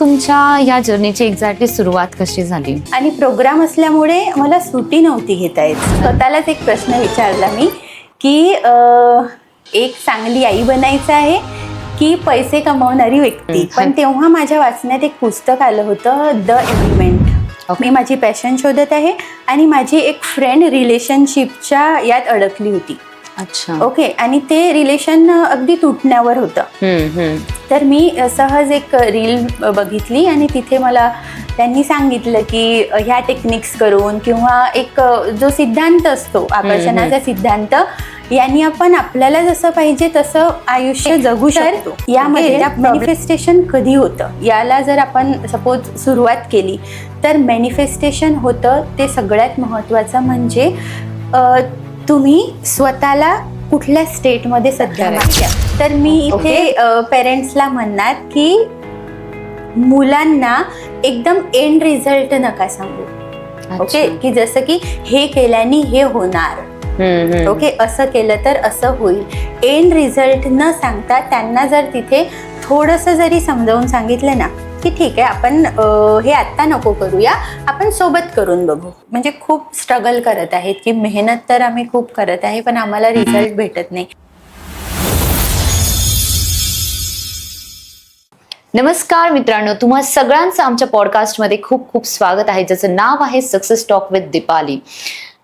तुमच्या या जर्नीची एक्झॅक्टली सुरुवात कशी झाली? आणि प्रोग्राम असल्यामुळे मला सुट्टी नव्हती घेता येत. स्वतःलाच एक प्रश्न विचारला मी की एक चांगली आई बनायचं आहे की पैसे कमवणारी व्यक्ती. पण तेव्हा माझ्या वाचण्यात एक पुस्तक आलं होतं, द एलिमेंट. मी माझी पॅशन शोधत आहे आणि माझी एक फ्रेंड रिलेशनशिपच्या यात अडकली होती. अच्छा. ओके. आणि ते रिलेशन अगदी तुटण्यावर होतं. तर मी सहज एक रील बघितली आणि तिथे मला त्यांनी सांगितलं की ह्या टेक्निक्स करून किंवा एक जो सिद्धांत असतो आकर्षणाचा सिद्धांत, यांनी आपण आपल्याला जसं पाहिजे तसं आयुष्य जगू शकतो. यामध्ये मॅनिफेस्टेशन कधी होतं याला जर आपण सपोज सुरुवात केली तर मॅनिफेस्टेशन होतं ते सगळ्यात महत्त्वाचं म्हणजे तुम्ही स्वतःला कुठल्या स्टेटमध्ये सध्या मागता. तर मी इथे पेरेंट्सला म्हणणार की मुलांना एकदम एंड रिझल्ट नका सांगू. ओके. की जसं की हे केल्याने हे होणार, ओके, असं केलं तर असं होईल. एंड रिझल्ट न सांगता त्यांना जर तिथे थोडंसं जरी समजावून सांगितलं ना की ठीक आहे, आपण हे आत्ता नको करूया, आपण सोबत करून बघू. म्हणजे खूप स्ट्रगल करत आहेत की मेहनत तर आम्ही खूप करत आहे पण आम्हाला रिझल्ट भेटत नाही. नमस्कार मित्रांनो, तुम्हा सगळ्यांचं आमच्या पॉडकास्टमध्ये खूप खूप स्वागत आहे, ज्याचं नाव आहे सक्सेस टॉक विथ दीपाली.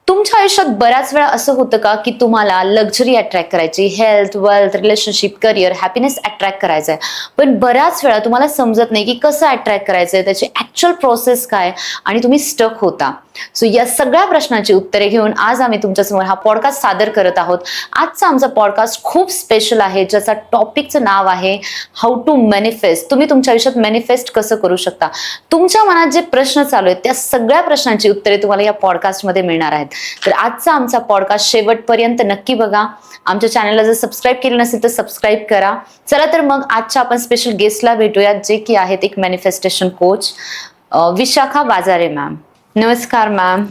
तुमच्या आयुष्यात बऱ्याच वेळा असं होतं का की तुम्हाला लक्झरी अट्रॅक्ट करायची, health, wealth, relationship, career, happiness attract करायचं आहे, पण बऱ्याच वेळा तुम्हाला समजत नाही की कसं अट्रॅक्ट करायचं आहे, त्याची ॲक्च्युअल प्रोसेस काय, आणि तुम्ही स्टक होता. सो या सगळ्या प्रश्नांची उत्तरे घेऊन आज आम्ही तुमच्यासमोर हा पॉडकास्ट सादर करत आहोत. आजचा आमचा पॉडकास्ट खूप स्पेशल आहे, ज्याचा टॉपिकचं नाव आहे हाऊ टू मॅनिफेस्ट. तुम्ही तुमच्या आयुष्यात मॅनिफेस्ट कसं करू शकता. तुमच्या मनात जे प्रश्न चालू आहेत त्या सगळ्या प्रश्नांची उत्तरे तुम्हाला या पॉडकास्टमध्ये मिळणार आहेत. तर आजचा आमचा पॉडकास्ट शेवटपर्यंत नक्की बघा. आमच्या चॅनलला जर सबस्क्राईब केलं नसेल तर सबस्क्राईब करा. चला तर मग आजच्या आपण स्पेशल गेस्टला भेटूयात, जे की आहेत एक मॅनिफेस्टेशन कोच, विशाखा बाजारे मॅम. नमस्कार मॅम,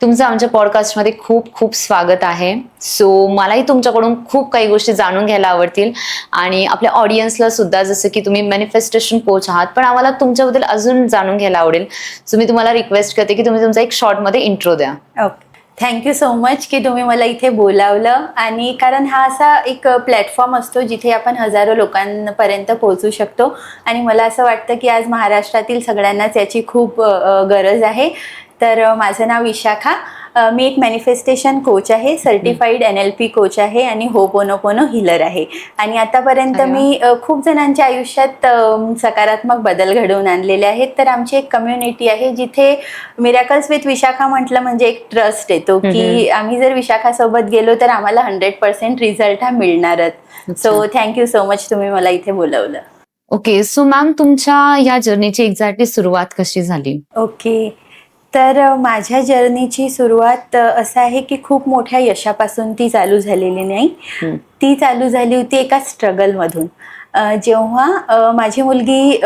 तुमचं आमच्या पॉडकास्टमध्ये खूप खूप स्वागत आहे. सो मलाही तुमच्याकडून खूप काही गोष्टी जाणून घ्यायला आवडतील आणि आपल्या ऑडियन्सला सुद्धा, जसं की तुम्ही मॅनिफेस्टेशन कोच आहात, पण आम्हाला तुमच्याबद्दल अजून जाणून घ्यायला आवडेल. सो मी तुम्हाला रिक्वेस्ट करते की तुम्ही तुमचा एक शॉर्टमध्ये इंट्रो द्या. ओके. थँक्यू सो मच की तुम्ही मला इथे बोलावलं. आणि कारण हा असा एक प्लॅटफॉर्म असतो जिथे आपण हजारो लोकांपर्यंत पोहोचू शकतो आणि मला असं वाटतं की आज महाराष्ट्रातील सगळ्यांनाच याची खूप गरज आहे. तर माझं नाव विशाखा, मी एक मॅनिफेस्टेशन कोच आहे, सर्टिफाईड NLP कोच आहे आणि होपोनोपोनो हिलर आहे. आणि आतापर्यंत मी खूप जणांच्या आयुष्यात सकारात्मक बदल घडवून आणलेले आहेत. तर आमची एक कम्युनिटी आहे जिथे मिरॅकल्स विथ विशाखा म्हटलं म्हणजे एक ट्रस्ट येतो की आम्ही जर विशाखासोबत गेलो तर आम्हाला 100% रिझल्ट हा मिळणारच. सो थँक्यू सो मच, तुम्ही मला इथे बोलवलं. ओके. सो मॅम, तुमच्या या जर्नीची एक्झॅक्टली सुरुवात कशी झाली? ओके. तर माझ्या जर्नीची सुरुवात असं आहे की खूप मोठ्या यशापासून ती चालू झालेली नाही. ती चालू झाली होती एका स्ट्रगलमधून. जेव्हा माझी मुलगी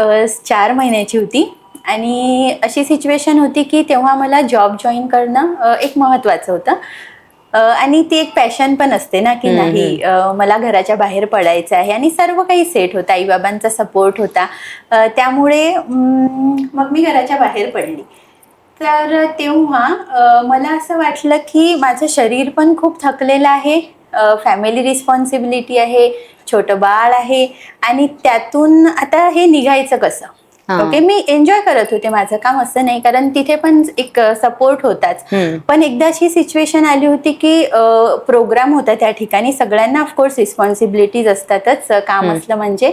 4 महिन्याची होती आणि अशी सिच्युएशन होती की तेव्हा मला जॉब जॉईन करणं एक महत्त्वाचं होतं आणि ती एक पॅशन पण असते ना की नाही, मला घराच्या बाहेर पडायचं आहे आणि सर्व काही सेट होतं, आईबाबांचा सपोर्ट होता. त्यामुळे मग मी घराच्या बाहेर पडली. तर तेव्हा मला असं वाटलं की माझं शरीर पण खूप थकलेलं आहे, फॅमिली रिस्पॉन्सिबिलिटी आहे, छोटं बाळ आहे आणि त्यातून आता हे निघायचं कसं. ओके. मी एन्जॉय करत होते माझं काम, असं नाही, कारण तिथे पण एक सपोर्ट होताच. पण एकदा अशी सिच्युएशन आली होती की प्रोग्राम होता त्या ठिकाणी. सगळ्यांना ऑफकोर्स रिस्पॉन्सिबिलिटीज असतातच काम असलं म्हणजे,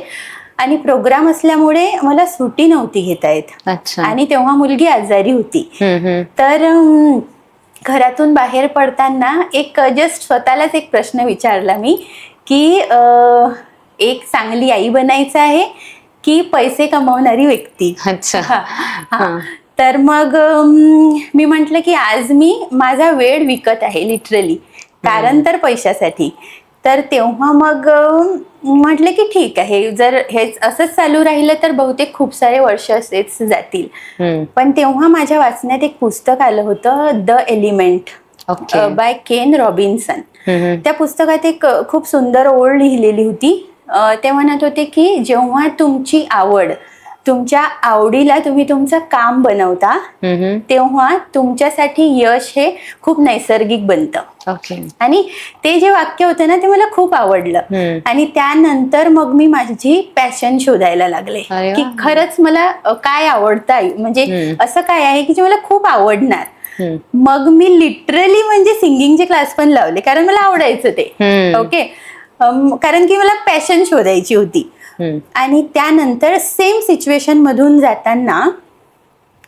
आणि प्रोग्राम असल्यामुळे मला सुट्टी नव्हती घेता येत. आणि तेव्हा मुलगी आजारी होती. तर घरातून बाहेर पडताना एक जस्ट स्वतःलाच एक प्रश्न विचारला मी की एक चांगली आई बनायचं आहे की पैसे कमवणारी व्यक्ती. तर मग मी म्हटलं की आज मी माझा वेळ विकत आहे लिटरली, कारण तर पैशासाठी. तर तेव्हा मग म्हटलं की ठीक आहे, जर हेच असंच चालू राहिलं तर बहुतेक खूप सारे वर्ष असेच जातील. पण तेव्हा माझ्या वाचण्यात एक पुस्तक आलं होतं, the element by Ken Robinson. त्या पुस्तकात एक खूप सुंदर ओळ लिहिलेली होती. ते म्हणत होते की जेव्हा तुमची आवड तुमच्या आवडीला तुम्ही तुमचं काम बनवता तेव्हा तुमच्यासाठी यश हे खूप नैसर्गिक बनतं. ओके. आणि ते जे वाक्य होतं ना ते मला खूप आवडलं. आणि त्यानंतर मग मी माझी पॅशन शोधायला लागले की खरंच मला काय आवडतं, म्हणजे असं काय आहे की जे मला खूप आवडणार. मग मी लिटरली म्हणजे सिंगिंगचे क्लास पण लावले, कारण मला आवडायचं ते. ओके. कारण की मला पॅशन शोधायची होती. आणि त्यानंतर सेम सिच्युएशन मधून जाताना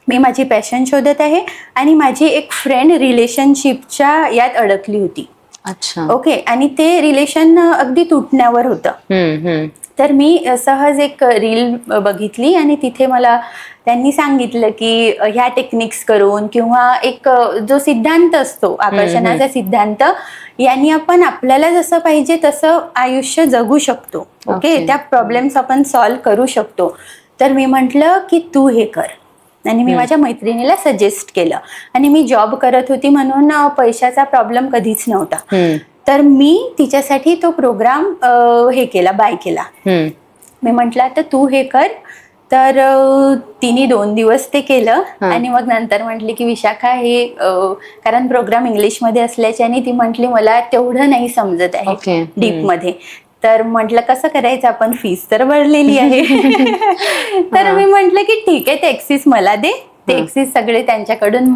मी माझी पॅशन शोधत आहे आणि माझी एक फ्रेंड रिलेशनशिपच्या यात अडकली होती. अच्छा. ओके. आणि ते रिलेशन अगदी तुटण्यावर होतं. तर मी सहज एक रील बघितली आणि तिथे मला त्यांनी सांगितलं की ह्या टेक्निक्स करून किंवा एक जो सिद्धांत असतो आकर्षणाचा सिद्धांत, यांनी आपण आपल्याला जसं पाहिजे तसं आयुष्य जगू शकतो. ओके. त्या प्रॉब्लेम्स आपण सॉल्व्ह करू शकतो. तर मी म्हटलं की तू हे कर. आणि मी माझ्या मैत्रिणीला सजेस्ट केलं. आणि मी जॉब करत होती म्हणून पैशाचा प्रॉब्लेम कधीच नव्हता. तर मी तिच्यासाठी तो प्रोग्राम बाय केला. मी म्हटलं तर तू हे कर. तर तिने 2 दिवस ते केलं आणि मग नंतर म्हटली की विशाखा हे कारण प्रोग्राम इंग्लिशमध्ये असल्याच्याने ती म्हटली मला तेवढं नाही समजत आहे डीपमध्ये. तर म्हटलं कसं करायचं, आपण फीस तर भरलेली आहे. तर मी म्हटलं की ठीक आहे, ते एक्सिस मला दे. ते एक्सिस सगळे त्यांच्याकडून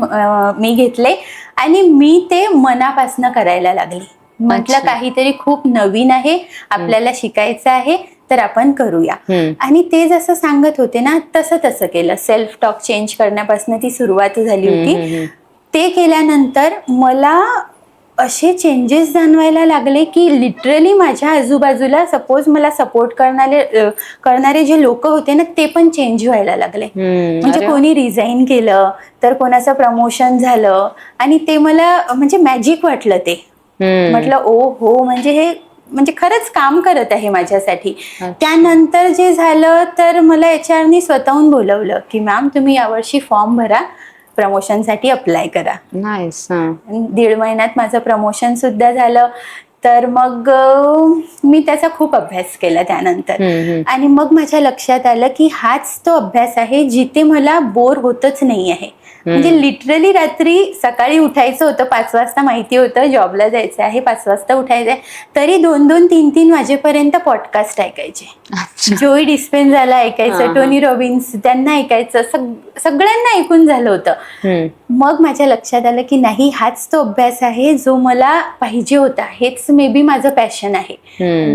मी घेतले आणि मी ते मनापासनं करायला लागली. म्हटलं काहीतरी खूप नवीन आहे, आपल्याला शिकायचं आहे, तर आपण करूया. आणि ते जसं सांगत होते ना तसं तसं केलं. सेल्फ टॉक चेंज करण्यापासून ती सुरुवात झाली होती. ते केल्यानंतर मला असे चेंजेस जाणवायला लागले की लिटरली माझ्या आजूबाजूला सपोज मला सपोर्ट करणारे जे लोक होते ना ते पण चेंज व्हायला लागले. म्हणजे कोणी रिझाईन केलं तर कोणाचं प्रमोशन झालं आणि ते मला म्हणजे मॅजिक वाटलं. ते म्हटलं ओ हो, म्हणजे हे म्हणजे खरंच काम करत आहे माझ्यासाठी. त्यानंतर जे झालं तर मला HR स्वतःहून बोलवलं की मॅम तुम्ही यावर्षी फॉर्म भरा, प्रमोशनसाठी अप्लाय करा. नाईस. 1.5 महिन्यात माझं प्रमोशन सुद्धा झालं. तर मग मी त्याचा खूप अभ्यास केला त्यानंतर. आणि मग माझ्या लक्षात आलं की हाच तो अभ्यास आहे जिथे मला बोर होतच नाही आहे. म्हणजे लिटरली रात्री सकाळी उठायचं होतं 5 वाजता, माहिती होतं जॉबला जायचं आहे, 5 वाजता उठायचं आहे, तरी 2-2, 3-3 वाजेपर्यंत पॉडकास्ट ऐकायचे. जोई डिस्पेन्झाला ऐकायचं, टोनी रॉबिन्स त्यांना ऐकायचं, सगळ्यांना ऐकून झालं होतं. मग माझ्या लक्षात आलं की नाही, हाच तो अभ्यास आहे जो मला पाहिजे होता, हेच मे बी माझं पॅशन आहे.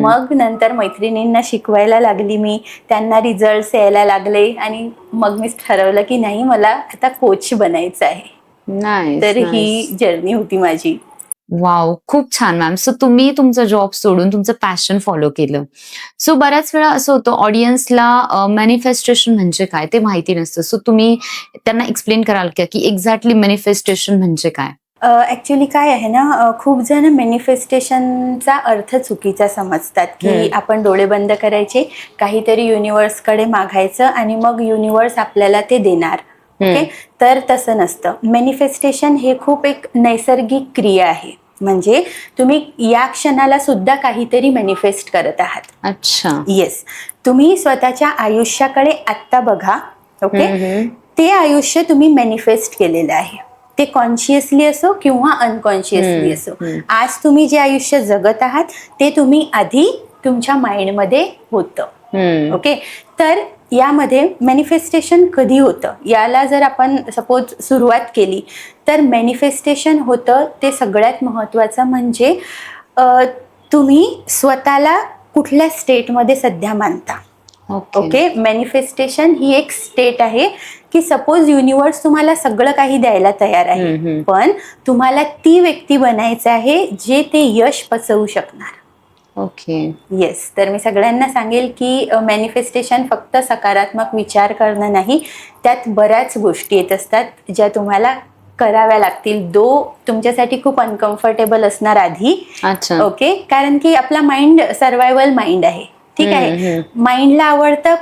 मग नंतर मैत्रिणींना शिकवायला लागली मी, त्यांना रिझल्ट यायला लागले आणि मग मी ठरवलं की नाही, मला आता कोच बनायचं आहे. तर ही जर्नी होती माझी. वाव, खूप छान मॅम. सो तुम्ही तुमचा जॉब सोडून तुमचं पॅशन फॉलो केलं. सो बऱ्याच वेळा असं होतं ऑडियन्सला मॅनिफेस्टेशन म्हणजे काय ते माहिती नसतं. सो तुम्ही त्यांना एक्सप्लेन कराल का की एक्झॅक्टली मॅनिफेस्टेशन म्हणजे काय? ऍक्च्युली काय आहे ना, खूप जण मॅनिफेस्टेशनचा अर्थ चुकीचा समजतात की आपण डोळे बंद करायचे, काहीतरी युनिव्हर्सकडे मागायचं आणि मग युनिव्हर्स आपल्याला ते देणार. ओके. तर तसं नसतं. मॅनिफेस्टेशन हे खूप एक नैसर्गिक क्रिया आहे. म्हणजे तुम्ही या क्षणाला सुद्धा काहीतरी मॅनिफेस्ट करत आहात. अच्छा. येस. तुम्ही स्वतःच्या आयुष्याकडे आत्ता बघा. ओके. ते आयुष्य तुम्ही मॅनिफेस्ट केलेलं आहे. ते कॉन्शियसली असो किंवा अनकॉन्शियसली असो. आज तुम्ही जे आयुष्य जगत आहात ते तुम्ही आधी तुमच्या माइंडमध्ये होतं. ओके. तर यामध्ये मॅनिफेस्टेशन कधी होतं, याला जर आपण सपोज सुरुवात केली तर मॅनिफेस्टेशन होतं ते सगळ्यात महत्त्वाचं म्हणजे तुम्ही स्वतःला कुठल्या स्टेटमध्ये सध्या मानता. ओके. मॅनिफेस्टेशन ही एक स्टेट आहे की सपोज युनिव्हर्स तुम्हाला सगळं काही द्यायला तयार आहे, पण तुम्हाला ती व्यक्ती बनायचं आहे जे ते यश पचवू शकणार. ओके. येस. तर मी सगळ्यांना सांगेल की मॅनिफेस्टेशन फक्त सकारात्मक विचार करणं नाही, त्यात बऱ्याच गोष्टी येत असतात ज्या तुम्हाला कराव्या लागतील. तुमच्यासाठी खूप अनकम्फर्टेबल असणार आधी. ओके. कारण की आपला माइंड सर्वायवल माइंड आहे. ठीक आहे. माइंडला आवडतं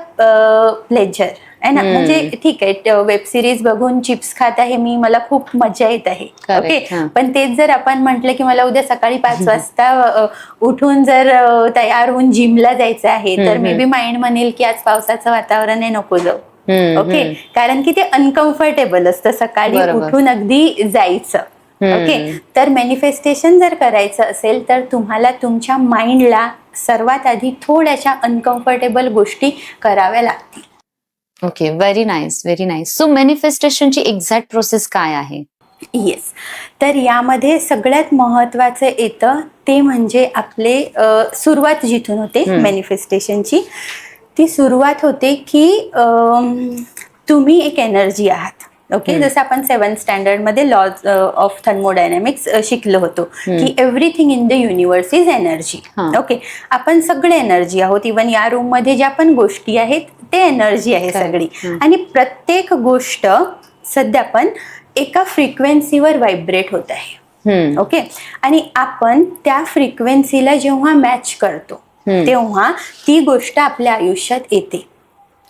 प्लेजर आहे ना, म्हणजे ठीक आहे, वेब सिरीज बघून चिप्स खात आहे मी, मला खूप मजा येत आहे. ओके. पण तेच जर आपण म्हटलं की मला उद्या सकाळी 5 वाजता उठून जर तयार होऊन जिमला जायचं आहे, तर मे बी माइंड म्हणेल की आज पावसाचं वातावरण आहे, नको जाऊ. ओके, कारण की ते अनकम्फर्टेबल असतं सकाळी बरोबर. उठून अगदी जायचं. ओके, तर मॅनिफेस्टेशन जर करायचं असेल तर तुम्हाला तुमच्या माइंडला सर्वात आधी थोड्याशा अनकम्फर्टेबल गोष्टी कराव्या लागतील. Okay, very nice, very nice. So मॅनिफेस्टेशनची एक्झॅक्ट प्रोसेस काय आहे? येस, तर यामध्ये सगळ्यात महत्वाचं येतं ते म्हणजे आपले सुरुवात जिथून होते मॅनिफेस्टेशनची, ती सुरुवात होते की तुम्ही एक एनर्जी आहात. ओके, जसं आपण 7th स्टँडर्डमध्ये लॉज ऑफ थर्मोडायनॅमिक्स शिकलो होतो की everything in the universe is energy. Okay, आपण सगळे एनर्जी आहोत. इवन या रूम मध्ये ज्या पण गोष्टी आहेत ते एनर्जी आहे सगळी. आणि प्रत्येक गोष्ट सध्या पण एका फ्रिक्वेन्सीवर व्हायब्रेट होत आहे. ओके, आणि आपण त्या फ्रिक्वेन्सीला जेव्हा मॅच करतो तेव्हा ती गोष्ट आपल्या आयुष्यात येते.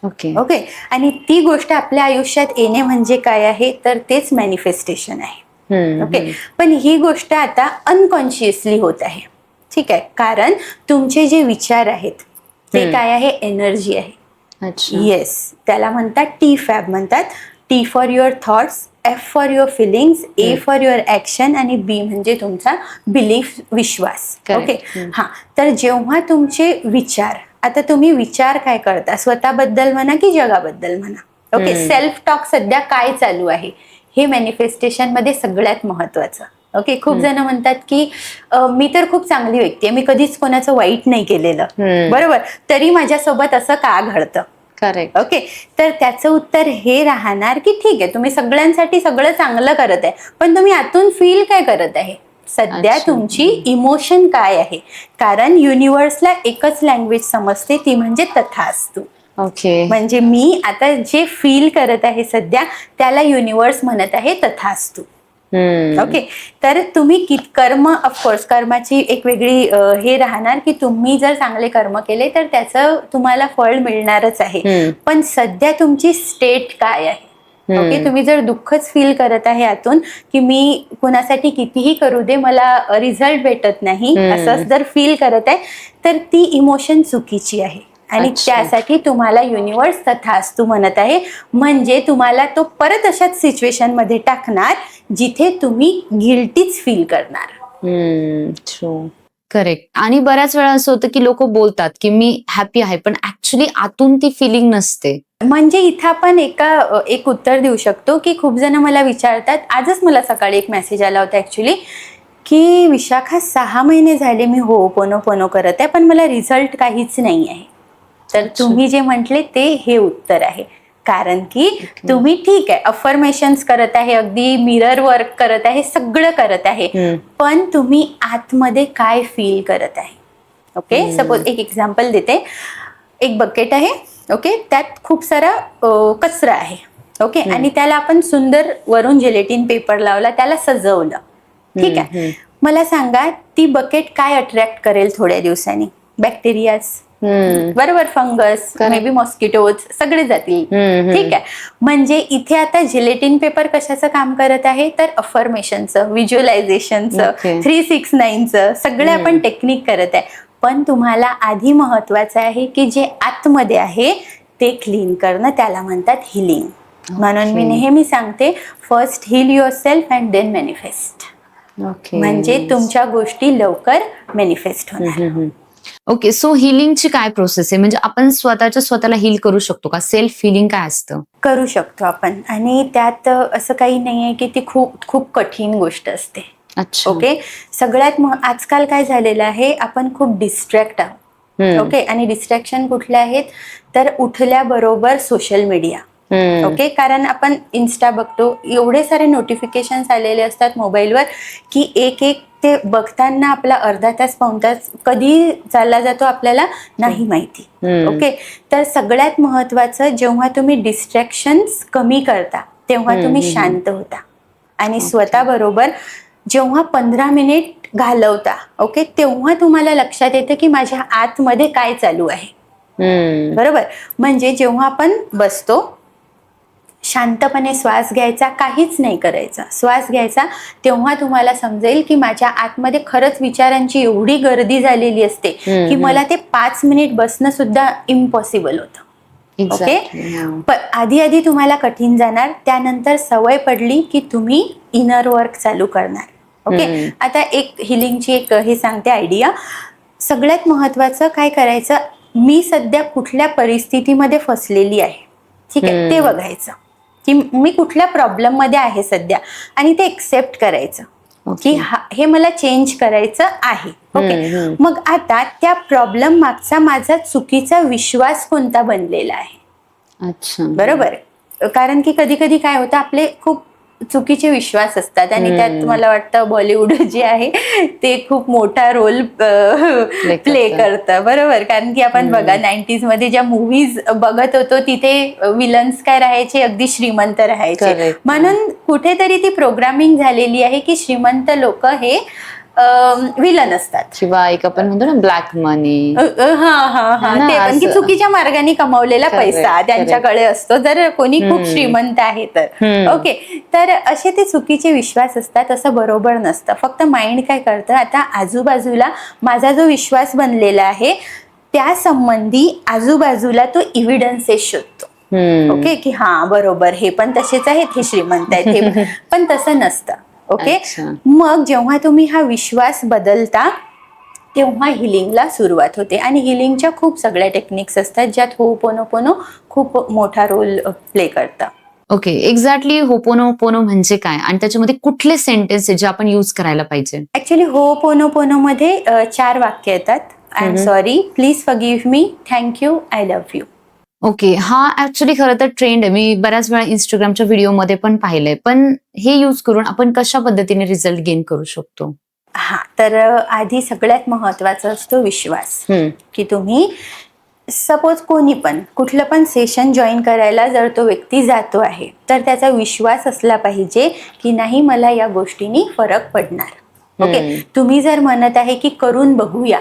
ओके ओके, आणि ती गोष्ट आपल्या आयुष्यात येणे म्हणजे काय आहे तर तेच मॅनिफेस्टेशन आहे. ओके, पण ही गोष्ट आता अनकॉन्शियसली होत आहे. ठीक आहे, कारण तुमचे जे विचार आहेत ते काय आहे, एनर्जी आहे. येस, त्याला म्हणतात T-FAB म्हणतात. T for your thoughts, F for your feelings, A for your action आणि B म्हणजे तुमचा बिलीफ, विश्वास. ओके, हा, तर जेव्हा तुमचे विचार, आता तुम्ही विचार काय करता, स्वतःबद्दल म्हणा की जगाबद्दल म्हणा. ओके, सेल्फ टॉक सध्या काय चालू आहे हे मॅनिफेस्टेशन मध्ये सगळ्यात महत्वाचं. ओके, खूप जण म्हणतात की मी तर खूप चांगली व्यक्ती आहे, मी कधीच कोणाचं वाईट नाही केलेलं, बरोबर, तरी माझ्यासोबत असं का घडतं. करेक्ट. ओके, तर त्याचं उत्तर हे राहणार की ठीक आहे, तुम्ही सगळ्यांसाठी सगळं चांगलं करत आहे, पण तुम्ही आतून फील काय करत आहे सध्या, तुमची इमोशन काय आहे. कारण युनिव्हर्सला एकच लँग्वेज समजते, ती म्हणजे तथास्तु. ओके, म्हणजे मी आता जे फील करत आहे सध्या त्याला युनिव्हर्स म्हणत आहे तथास्तु. ओके, तर तुम्ही कर्म, ऑफकोर्स कर्माची एक वेगळी हे राहणार की तुम्ही जर चांगले कर्म केले तर त्याचं तुम्हाला फळ मिळणारच आहे. पण सध्या तुमची स्टेट काय आहे. ओके, तुम्ही जर दुःखच फील करत आहे आतून की मी कुणासाठी कितीही करू दे मला रिझल्ट भेटत नाही, असं जर फील करत आहे तर ती इमोशन चुकीची आहे. आणि त्यासाठी तुम्हाला युनिव्हर्स तथास्तु म्हणत आहे, म्हणजे तुम्हाला तो परत अशाच सिच्युएशन मध्ये टाकणार जिथे तुम्ही गिल्टीच फील करणार. True, correct. आणि बऱ्याच वेळा असं होतं की लोक बोलतात की मी हॅपी आहे, पण ऍक्च्युली आतून ती फिलिंग नसते. म्हणजे इथं आपण एक उत्तर देऊ शकतो की खूप जण मला विचारतात, आजच मला सकाळी एक मेसेज आला होता ऍक्च्युली की विशाखा 6 महिने झाले मी होओपोनोपोनो करत आहे पण मला रिझल्ट काहीच नाही आहे. तर तुम्ही जे म्हटले ते हे उत्तर आहे. कारण की तुम्ही ठीक आहे अफर्मेशन्स करत आहे, अगदी मिरर वर्क करत आहे, सगळं करत आहे, पण तुम्ही आतमध्ये काय फील करत आहे. ओके, सपोज एक एक्झाम्पल देते. एक बकेट आहे, ओके, त्यात खूप सारा कचरा आहे. ओके, आणि त्याला आपण सुंदर वरून जेलेटिन पेपर लावला, त्याला सजवलं. ठीक आहे, मला सांगा ती बकेट काय अट्रॅक्ट करेल थोड्या दिवसांनी? बॅक्टेरियाज, बरोबर, फंगस, मे बी मॉस्किटोज, सगळे जातील. ठीक आहे, म्हणजे इथे आता जिलेटिन पेपर कशाचं काम करत आहे तर अफर्मेशनचं, व्हिज्युअलायझेशनचं, 369चं सगळे आपण टेक्निक करत आहे. पण तुम्हाला आधी महत्वाचं आहे की जे आतमध्ये आहे ते क्लीन करणं, त्याला म्हणतात हिलिंग. म्हणून मी नेहमी सांगते first heal yourself and then manifest. म्हणजे तुमच्या गोष्टी लवकर मॅनिफेस्ट होणार. ओके, सो हिलिंगची काय प्रोसेस आहे? म्हणजे आपण स्वतःला हील करू शकतो का? सेल्फ हिलिंग काय असतं? करू शकतो आपण, आणि त्यात असं काही नाहीये की ती खूप खूप कठीण गोष्ट असते. ओके, सगळ्यात आजकाल काय झालेलं आहे, आपण खूप डिस्ट्रॅक्ट आहोत. ओके, आणि डिस्ट्रॅक्शन कुठले आहेत तर उठल्याबरोबर सोशल मीडिया. ओके, कारण आपण इन्स्टा बघतो, एवढे सारे नोटिफिकेशन्स आलेले असतात मोबाईलवर की एक ते बघताना आपला अर्धा तास पाऊण तास कधी चालला जातो आपल्याला नाही माहिती. ओके, तर सगळ्यात महत्वाचं जेव्हा तुम्ही डिस्ट्रॅक्शन्स कमी करता तेव्हा तुम्ही शांत होता. आणि स्वतःबरोबर जेव्हा 15 मिनिट घालवता, ओके, तेव्हा तुम्हाला लक्षात येतं की माझ्या आतमध्ये काय चालू आहे. बरोबर, म्हणजे जेव्हा आपण बसतो शांतपणे श्वास घ्यायचा, काहीच नाही करायचा, श्वास घ्यायचा, तेव्हा तुम्हाला समजेल की माझ्या आतमध्ये खरंच विचारांची एवढी गर्दी झालेली असते की मला ते 5 मिनिट बसणं सुद्धा इम्पॉसिबल होतं. ओके. Exactly. पण आधी आधी तुम्हाला कठीण जाणार, त्यानंतर सवय पडली की तुम्ही इनर वर्क चालू करणार. ओके. आता एक हिलिंगची एक हे सांगते आयडिया. सगळ्यात महत्वाचं काय करायचं, मी सध्या कुठल्या परिस्थितीमध्ये फसलेली आहे, ठीक आहे, ते बघायचं की मी कुठल्या प्रॉब्लेम मध्ये आहे सध्या, आणि ते एक्सेप्ट करायचं की हे मला चेंज करायचं आहे. ओके. मग आता त्या प्रॉब्लेम मागचा माझा चुकीचा विश्वास कोणता बनलेला आहे. अच्छा. बरोबर. कारण की कधी कधी काय होतं, आपले खूप चुकीचे विश्वास असतात आणि त्यात मला वाटतं बॉलिवूड जे आहे ते खूप मोठा रोल प्ले करतं. बरोबर. कारण की आपण बघा 90s मध्ये ज्या मूव्हीज बघत होतो तिथे विलन्स काय राहायचे, अगदी श्रीमंत राहायचे. म्हणून कुठेतरी ती प्रोग्रामिंग झालेली आहे की श्रीमंत लोक हे विलन असतात, किंवा एक आपण म्हणतो ना ब्लॅक मनी. ते पण की चुकीच्या मार्गाने कमवलेला पैसा त्यांच्याकडे असतो जर कोणी खूप श्रीमंत आहे तर. ओके. तर असे ते चुकीचे विश्वास असतात. असं बरोबर नसतं. फक्त माइंड काय करतं, आता आजूबाजूला माझा जो विश्वास बनलेला आहे त्या संबंधी आजूबाजूला तो इव्हिडन्सेस शोधतो. ओके. की हा बरोबर, हे पण तसेच आहेत, हे श्रीमंत आहेत, हे पण तसं नसतं. ओके. मग जेव्हा तुम्ही हा विश्वास बदलता तेव्हा हिलिंगला सुरुवात होते. आणि हिलिंगच्या खूप सगळ्या टेक्निक्स असतात ज्यात होपोनोपोनो खूप मोठा रोल प्ले करतं. ओके. एक्झॅक्टली होपोनोपोनो म्हणजे काय आणि त्याच्यामध्ये कुठले सेंटेन्स जे आपण यूज करायला पाहिजे? ऍक्च्युली होपोनोपोनो मध्ये 4 वाक्य येतात. I am sorry, please forgive me, thank you, I love you. Okay. हा ऍक्च्युली खरं तर ट्रेंड आहे. मी बऱ्याच वेळा इंस्टाग्रामच्या व्हिडिओमध्ये पण पाहिलंय. पण हे यूज करून आपण कशा पद्धतीने रिझल्ट गेन करू शकतो? हा, तर आधी सगळ्यात महत्वाचा असतो विश्वास. की तुम्ही सपोज कोणी पण कुठलं पण सेशन जॉईन करायला जर तो व्यक्ती जातो आहे तर त्याचा विश्वास असला पाहिजे की नाही, मला या गोष्टींनी फरक पडणार. ओके. तुम्ही जर म्हणत आहे की करून बघूया,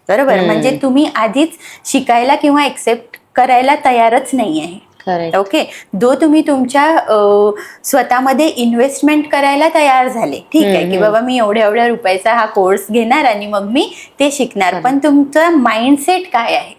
बरोबर, म्हणजे तुम्ही आधीच शिकायला किंवा एक्सेप्ट करायला तयारच नाही आहे. ओके. तुम्ही तुमच्या स्वतःमध्ये इन्व्हेस्टमेंट करायला तयार झाले, ठीक आहे, की बाबा मी एवढ्या रुपयाचा हा कोर्स घेणार आणि मग मी ते शिकणार. पण तुमचा माइंडसेट काय आहे?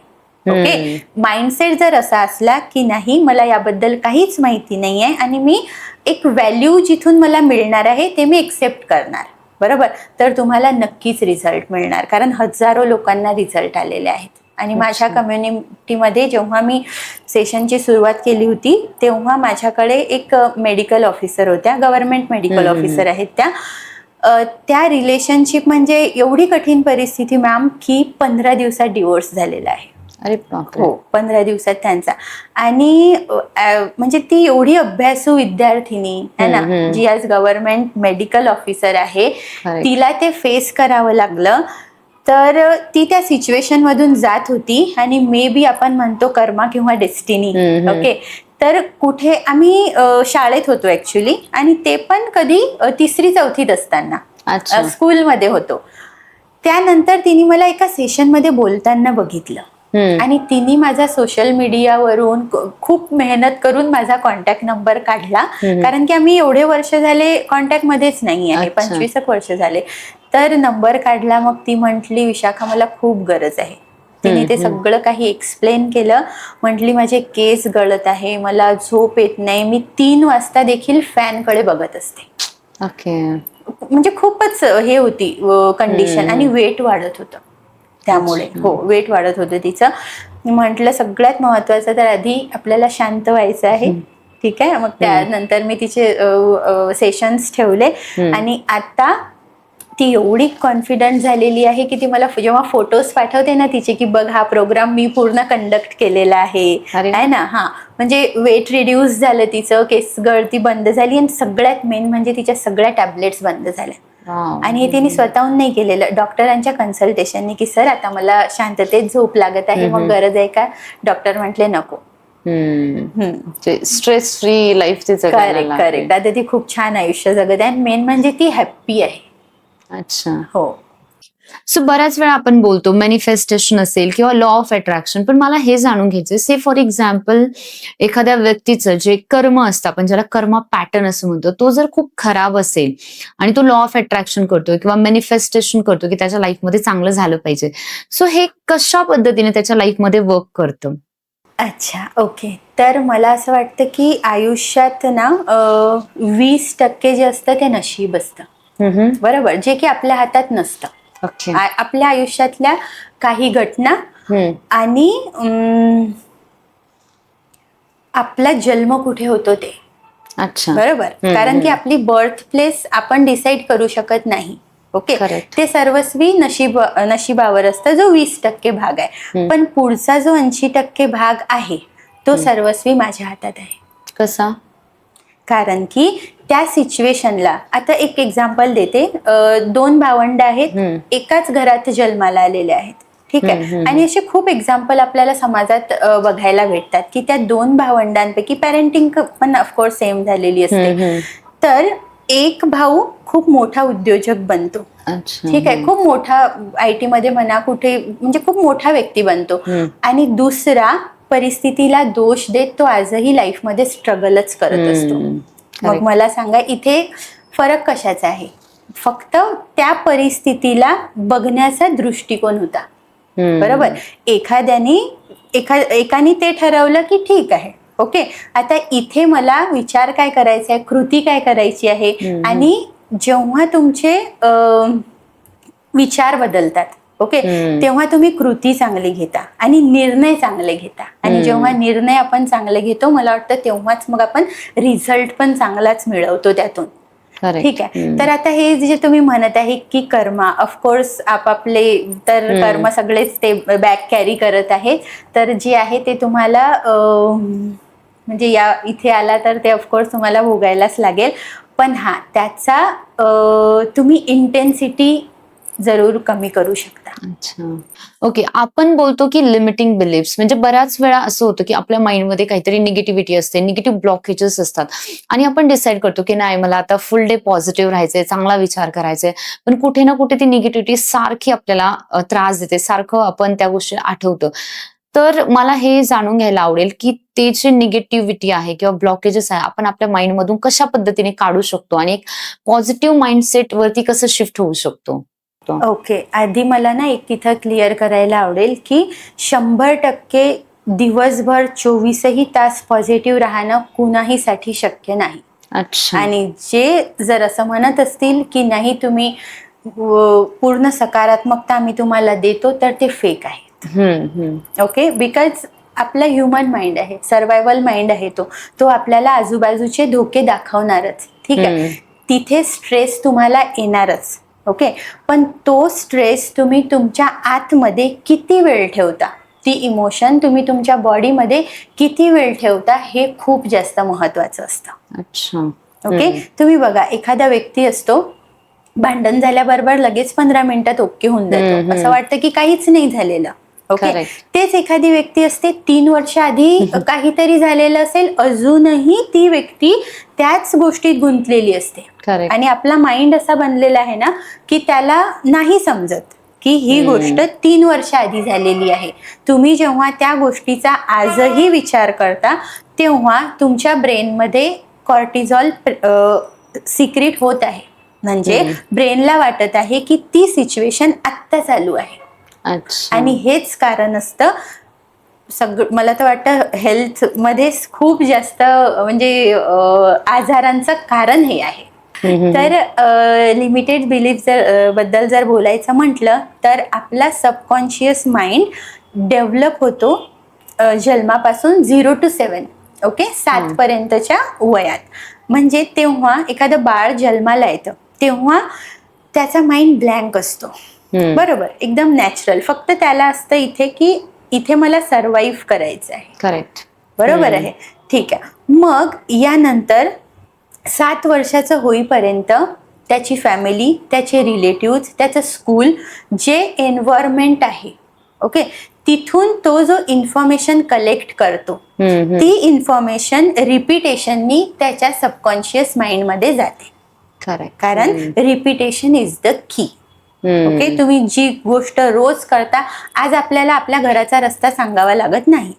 ओके. माइंडसेट जर असा असला की नाही, मला याबद्दल काहीच माहिती नाही आहे आणि मी एक व्हॅल्यू जिथून मला मिळणार आहे ते मी एक्सेप्ट करणार, बरोबर, तर तुम्हाला नक्कीच रिझल्ट मिळणार. कारण हजारो लोकांना रिझल्ट आलेले आहेत. आणि माझ्या कम्युनिटीमध्ये जेव्हा मी सेशनची सुरुवात केली होती तेव्हा माझ्याकडे एक मेडिकल ऑफिसर होत्या, गव्हर्नमेंट मेडिकल ऑफिसर आहेत त्या रिलेशनशिप म्हणजे एवढी कठीण परिस्थिती मॅम की 15 दिवसात डिवोर्स झालेला आहे. अरे बापरे. हो, 15 दिवसात त्यांचा. आणि म्हणजे ती एवढी अभ्यासू विद्यार्थिनी आहे ना, जी आज गव्हर्नमेंट मेडिकल ऑफिसर आहे, तिला ते फेस करावं लागलं. तर ती त्या सिच्युएशन मधून जात होती आणि मे बी आपण म्हणतो कर्मा किंवा डेस्टिनी. ओके. तर कुठे आम्ही शाळेत होतो ऍक्च्युली, आणि ते पण कधी 3री-4थीत असताना स्कूलमध्ये होतो. त्यानंतर तिने मला एका सेशन मध्ये बोलताना बघितलं आणि तिने माझा सोशल मीडियावरून खूप मेहनत करून माझा कॉन्टॅक्ट नंबर काढला. कारण की आम्ही एवढे वर्ष झाले कॉन्टॅक्ट मध्येच नाही आहे, 25 वर्ष झाले. तर नंबर काढला. मग ती म्हटली, विशाखा मला खूप गरज आहे. तिने ते सगळं काही एक्सप्लेन केलं. म्हटली माझे केस गळत आहे, मला झोप येत नाही, मी 3 वाजता देखील फॅनकडे बघत असते. ओके. म्हणजे खूपच हे होती कंडिशन. आणि वेट वाढत होतं त्यामुळे. हो, वेट वाढत होतं तिचं. म्हटलं सगळ्यात महत्वाचं तर आधी आपल्याला शांत व्हायचं आहे, ठीक आहे. मग त्यानंतर मी तिचे सेशन्स ठेवले आणि आता ती एवढी कॉन्फिडंट झालेली आहे की ती मला जेव्हा फोटोज पाठवते ना तिचे, की बघ हा प्रोग्राम मी पूर्ण कंडक्ट केलेला आहे ना. हा, म्हणजे वेट रिड्यूस झालं तिचं, केस गळती बंद झाली आणि सगळ्यात मेन म्हणजे तिच्या सगळ्या टॅबलेट्स बंद झाल्या. आणि हे तिने स्वतःहून नाही केलेलं, डॉक्टरांच्या कन्सल्टेशननी, की सर आता मला शांततेत झोप लागत आहे, मग गरज आहे का? डॉक्टर म्हटले नको. स्ट्रेस फ्री लाईफ ती जगायला लागली. करेक्ट. आता ती खूप छान आयुष्य जगत आहे. मेन म्हणजे ती हॅप्पी आहे. अच्छा. हो. सो बऱ्याच वेळा आपण बोलतो मॅनिफेस्टेशन असेल किंवा लॉ ऑफ अट्रॅक्शन, पण मला हे जाणून घ्यायचं, से फॉर एक्झाम्पल एखाद्या व्यक्तीचं जे कर्म असतं, आपण ज्याला कर्म पॅटर्न असं म्हणतो, तो जर खूप खराब असेल आणि तो लॉ ऑफ अट्रॅक्शन करतोय किंवा मॅनिफेस्टेशन करतो की त्याच्या लाईफमध्ये चांगलं झालं पाहिजे, सो हे कशा पद्धतीने त्याच्या लाईफमध्ये वर्क करतं? अच्छा, ओके. तर मला असं वाटतं की आयुष्यात ना 20% जे असतं ते नशीब असतं, बरोबर, जे की आपल्या हातात नसतं. ओके. आपल्या आयुष्यातल्या काही घटना आणि आपला जन्म कुठे होतो ते, अच्छा. बरोबर. कारण की आपली बर्थ प्लेस आपण डिसाईड करू शकत नाही. ओके. करेक्ट. ते सर्वस्वी नशिबावर असतं, जो 20% भाग आहे. पण पुढचा जो 80% भाग आहे तो सर्वस्वी माझ्या हातात आहे. कसा? कारण की त्या सिच्युएशनला, आता एक एक्झाम्पल देते. 2 भावंड आहेत, एकाच घरात जन्माला आलेले आहेत, ठीक आहे. आणि असे खूप एक्झाम्पल आपल्याला समाजात बघायला भेटतात की त्या 2 भावंडांपैकी पॅरेंटिंग पण ऑफकोर्स सेम झालेली असते. तर एक भाऊ खूप मोठा उद्योजक बनतो, ठीक आहे, खूप मोठा IT मध्ये म्हणा, कुठे म्हणजे खूप मोठा व्यक्ती बनतो. आणि दुसरा परिस्थितीला दोष देत तो आजही लाईफमध्ये स्ट्रगलच करत असतो. मग मला सांगा इथे फरक कशाचा आहे? फक्त त्या परिस्थितीला बघण्याचा दृष्टिकोन होता, बरोबर. एकाने ते ठरवलं की ठीक आहे, ओके, आता इथे मला विचार काय करायचा आहे, कृती काय करायची आहे. आणि जेव्हा तुमचे विचार बदलतात, ओके, तेव्हा तुम्ही कृती चांगली घेता आणि निर्णय चांगले घेता. आणि जेव्हा निर्णय आपण चांगले घेतो, मला वाटतं तेव्हाच मग आपण रिझल्ट पण चांगलाच मिळवतो त्यातून, ठीक आहे. तर आता हे जे तुम्ही म्हणत आहे की कर्मा, ऑफकोर्स आपापले तर कर्म सगळेच ते बॅक कॅरी करत आहेत. तर जे आहे ते तुम्हाला म्हणजे या इथे आला तर ते ऑफकोर्स तुम्हाला भोगायलाच लागेल. पण हा त्याचा तुम्ही इंटेन्सिटी जरूर कमी करू शकता. अच्छा, ओके. आपण बोलतो की लिमिटिंग बिलीफ्स, म्हणजे बऱ्याच वेळा असं होतं की आपल्या माइंडमध्ये काहीतरी निगेटिव्हिटी असते, निगेटिव्ह ब्लॉकेजेस असतात आणि आपण डिसाईड करतो की नाही, मला आता फुल डे पॉझिटिव्ह राहायचंय, चांगला विचार करायचाय. पण कुठे ना कुठे ती निगेटिव्हिटी सारखी आपल्याला त्रास देते, सारखं आपण त्या गोष्टी आठवतो. तर मला हे जाणून घ्यायला आवडेल की ते जे निगेटिव्हिटी आहे किंवा ब्लॉकेजेस आहे, आपण आपल्या माइंडमधून कशा पद्धतीने काढू शकतो आणि एक पॉझिटिव्ह माइंडसेट वरती कसं शिफ्ट होऊ शकतो? ओके, आधी मला ना एक तिथं क्लिअर करायला आवडेल की 100% दिवसभर 24ही तास पॉझिटिव्ह राहणं कुणाहीसाठी शक्य नाही. अच्छा. आणि जे जर असं म्हणत असतील की नाही तुम्ही पूर्ण सकारात्मकता आम्ही तुम्हाला देतो, तर ते फेक आहेत. ओके, बिकॉज आपला ह्युमन माइंड आहे, सर्वायवल माइंड आहे, तो आपल्याला आजूबाजूचे धोके दाखवणारच, ठीक आहे. तिथे स्ट्रेस तुम्हाला येणारच, ओके. पण तो स्ट्रेस तुम्ही तुमच्या आतमध्ये किती वेळ ठेवता, ती इमोशन तुम्ही तुमच्या बॉडीमध्ये किती वेळ ठेवता, हे खूप जास्त महत्वाचं असतं. अच्छा. ओके. तुम्ही बघा, एखादा व्यक्ती असतो, भांडण झाल्याबरोबर लगेच 15 मिनिटात ओके होऊन जातो, असं वाटतं की काहीच नाही झालेलं, ओके. तेच एखादी व्यक्ती असते, 3 वर्ष आधी काहीतरी झालेलं असेल, अजूनही ती व्यक्ती त्याच गोष्टीत गुंतलेली असते. आणि आपला माइंड असा बनलेला आहे ना की त्याला नाही समजत की ही गोष्ट 3 वर्ष आधी झालेली आहे. तुम्ही जेव्हा त्या गोष्टीचा आजही विचार करता, तेव्हा तुमच्या ब्रेनमध्ये कॉर्टिझॉल सिक्रेट होत आहे. म्हणजे ब्रेनला वाटत आहे की ती सिच्युएशन आत्ता चालू आहे. आणि हेच कारण असतं मला तर वाटतं हेल्थ मध्ये खूप जास्त म्हणजे आजारांचं कारण हे आहे. तर लिमिटेड बिलीफ बद्दल जर बोलायचं म्हटलं तर आपला सबकॉन्शियस माइंड डेव्हलप होतो जन्मापासून 0 to 7, ओके, 7 पर्यंतच्या वयात. म्हणजे तेव्हा एखादं बाळ जन्माला येतं तेव्हा त्याचा माइंड ब्लँक असतो, बरोबर, एकदम नॅचरल. फक्त त्याला असतं इथे की इथे मला सर्वाइव्ह करायचं आहे, करेक्ट, बरोबर आहे, ठीक आहे. मग यानंतर 7 वर्षाचं होईपर्यंत त्याची फॅमिली, त्याचे रिलेटिव्ह, त्याचं स्कूल, जे एन्व्हायरमेंट आहे, ओके, तिथून तो जो इन्फॉर्मेशन कलेक्ट करतो, ती इन्फॉर्मेशन रिपिटेशननी त्याच्या सबकॉन्शियस माइंड मध्ये जाते. कारण repetition is the key. Okay, तुम्ही जी गोष्ट रोज करता, आज आपल्याला आपल्या घराचा रस्ता सांगावा लागत नाही,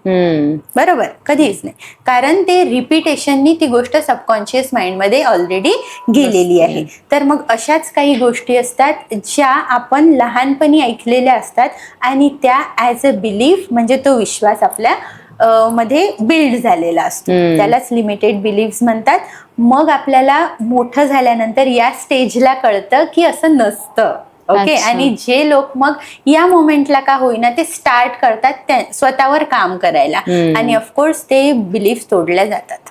बरोबर, कधीच नाही, कारण ते रिपिटेशननी ती गोष्ट सबकॉन्शियस माइंड मध्ये ऑलरेडी गेलेली आहे. तर मग अशाच काही गोष्टी असतात ज्या आपण लहानपणी ऐकलेल्या असतात आणि त्या ॲज अ बिलीफ म्हणजे तो विश्वास आपल्या मध्ये बिल्ड झालेला असतो. त्यालाच लिमिटेड बिलीव्स म्हणतात. मग आपल्याला मोठं झाल्यानंतर या स्टेजला कळतं की असं नसतं. ओके. आणि जे लोक मग या मोमेंटला का होईना ते स्टार्ट करतात स्वतःवर काम करायला, आणि ऑफकोर्स ते बिलीफ तोडल्या जातात.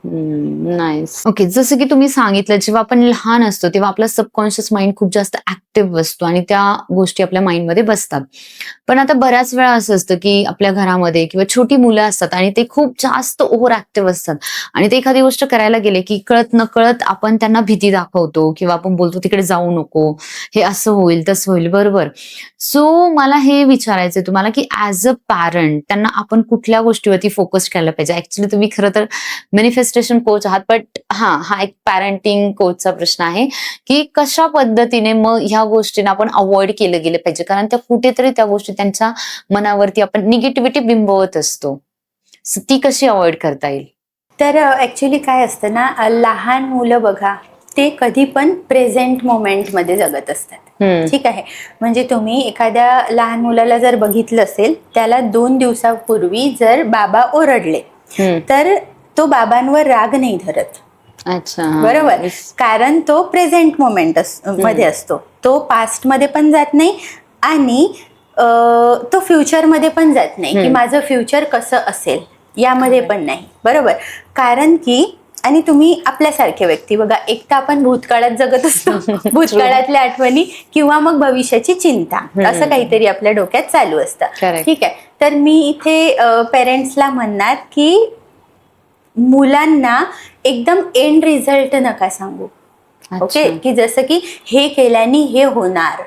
नाईस. ओके, जसं की तुम्ही सांगितलं, जेव्हा आपण लहान असतो तेव्हा आपला सबकॉन्शियस माइंड खूप जास्त ऍक्टिव्ह असतो आणि त्या गोष्टी आपल्या माइंडमध्ये बसतात. पण आता बऱ्याच वेळा असं असतं की आपल्या घरामध्ये किंवा छोटी मुलं असतात आणि ते खूप जास्त ओव्हर ऍक्टिव्ह असतात आणि ते एखादी गोष्ट करायला गेले की कळत नकळत आपण त्यांना भीती दाखवतो किंवा आपण बोलतो तिकडे जाऊ नको, हे असं होईल तसं होईल, बरोबर. सो मला हे विचारायचंय तुम्हाला की ऍज अ पॅरेंट त्यांना आपण कुठल्या गोष्टीवरती फोकस करायला पाहिजे. ऍक्च्युली तुम्ही खरं तर मॅनिफेस्टेशन कोच आहात, बट हा एक पॅरेंटिंग कोचचा प्रश्न आहे की कशा पद्धतीने मग ह्या गोष्टींना आपण अवॉइड केलं गेलं पाहिजे, कारण त्या कुठेतरी त्या गोष्टी त्यांच्या मनावरती आपण निगेटिव्हिटी बिंबवत असतो. ती कशी अवॉइड करता येईल? तर ऍक्च्युली काय असतं ना, लहान मुलं बघा ते कधी पण प्रेझेंट मोमेंटमध्ये जगत असतात. ठीक आहे. म्हणजे तुम्ही एखाद्या लहान मुलाला जर बघितलं असेल, त्याला 2 दिवसापूर्वी जर बाबा ओरडले तर तो बाबांवर राग नाही धरत. अच्छा, बरोबर. कारण तो प्रेझेंट मोमेंट मध्ये असतो. तो पास्ट मध्ये पण जात नाही आणि तो फ्युचर मध्ये पण जात नाही की माझं फ्युचर कसं असेल यामध्ये पण नाही. बरोबर. कारण की आणि तुम्ही आपल्यासारखे व्यक्ती बघा, एक तर आपण भूतकाळात जगत असतो, भूतकाळातल्या आठवणी किंवा मग भविष्याची चिंता, असं काहीतरी आपल्या डोक्यात चालू असतं. ठीक आहे. तर मी इथे पेरेंट्सला म्हणणार की मुलांना एकदम एंड रिझल्ट नका सांगू. ओके. की जसं की हे केल्याने हे होणार,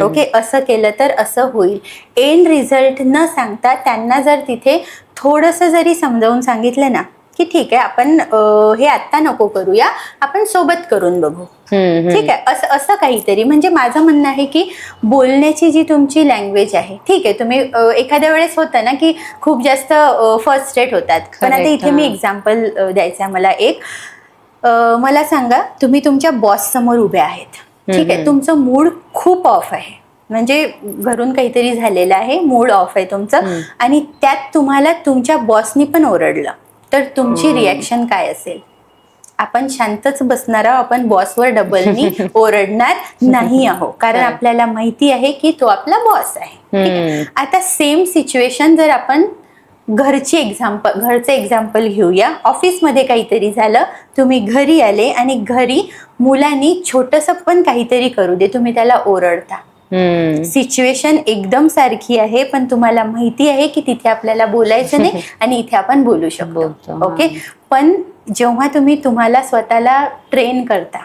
ओके, असं केलं तर असं होईल. एंड रिझल्ट न सांगता त्यांना जर तिथे थोडंसं जरी समजावून सांगितलं ना की ठीक आहे, आपण हे आत्ता नको करूया, आपण सोबत करून बघू. ठीक आहे. असं काहीतरी. म्हणजे माझं म्हणणं आहे की बोलण्याची जी तुमची लँग्वेज आहे, ठीक आहे, तुम्ही एखाद्या वेळेस होतं ना की खूप जास्त फर्स्ट रेट होतात. पण आता इथे मी एक्झाम्पल द्यायचं आहे मला एक. मला सांगा, तुम्ही तुमच्या बॉस समोर उभे आहेत. ठीक आहे. तुमचं मूड खूप ऑफ आहे, म्हणजे घरून काहीतरी झालेलं आहे, मूड ऑफ आहे तुमचं, आणि त्यात तुम्हाला तुमच्या बॉसनी पण ओरडलं तर तुमची रिॲक्शन काय असेल? आपण शांतच बसणार आहोत. आपण बॉसवर डबलनी ओरडणार नाही आहोत, कारण आपल्याला माहिती आहे की तो आपला बॉस आहे. ठीक आहे. आता सेम सिच्युएशन जर आपण घरचं एक्झाम्पल घेऊया. ऑफिसमध्ये काहीतरी झालं, तुम्ही घरी आले आणि घरी मुलांनी छोटंसं पण काहीतरी करू दे, तुम्ही त्याला ओरडता. सिच्युएशन एकदम सारखी आहे, पण तुम्हाला माहिती आहे की तिथे आपल्याला बोलायचं नाही आणि इथे आपण बोलू शकतो. ओके. पण जेव्हा तुम्हाला स्वतःला ट्रेन करता,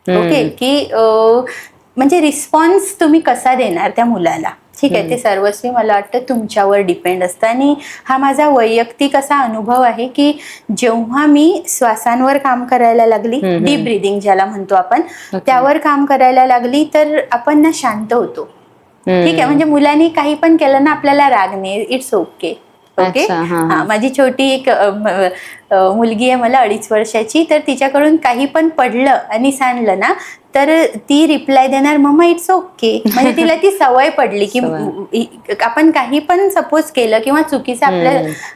ओके, की म्हणजे रिस्पॉन्स तुम्ही कसा देणार त्या मुलाला, ठीक आहे, ते सर्वस्वी मला वाटतं तुमच्यावर डिपेंड असतं. आणि हा माझा वैयक्तिक असा अनुभव आहे की जेव्हा मी श्वासांवर काम करायला लागली, डीप ब्रीदिंग ज्याला म्हणतो आपण, त्यावर काम करायला लागली, तर आपण ना शांत होतो. ठीक आहे. म्हणजे मुलांनी काही पण केलं ना, आपल्याला राग नाही, इट्स ओके. ओके. हा, माझी छोटी एक मुलगी आहे मला 2.5 वर्षाची, तर तिच्याकडून काही पण पडलं आणि सांडलं ना, तर ती रिप्लाय देणार, मम्मा इट्स ओके. म्हणजे तिला ती सवय पडली की आपण काही पण सपोज केलं किंवा चुकीचं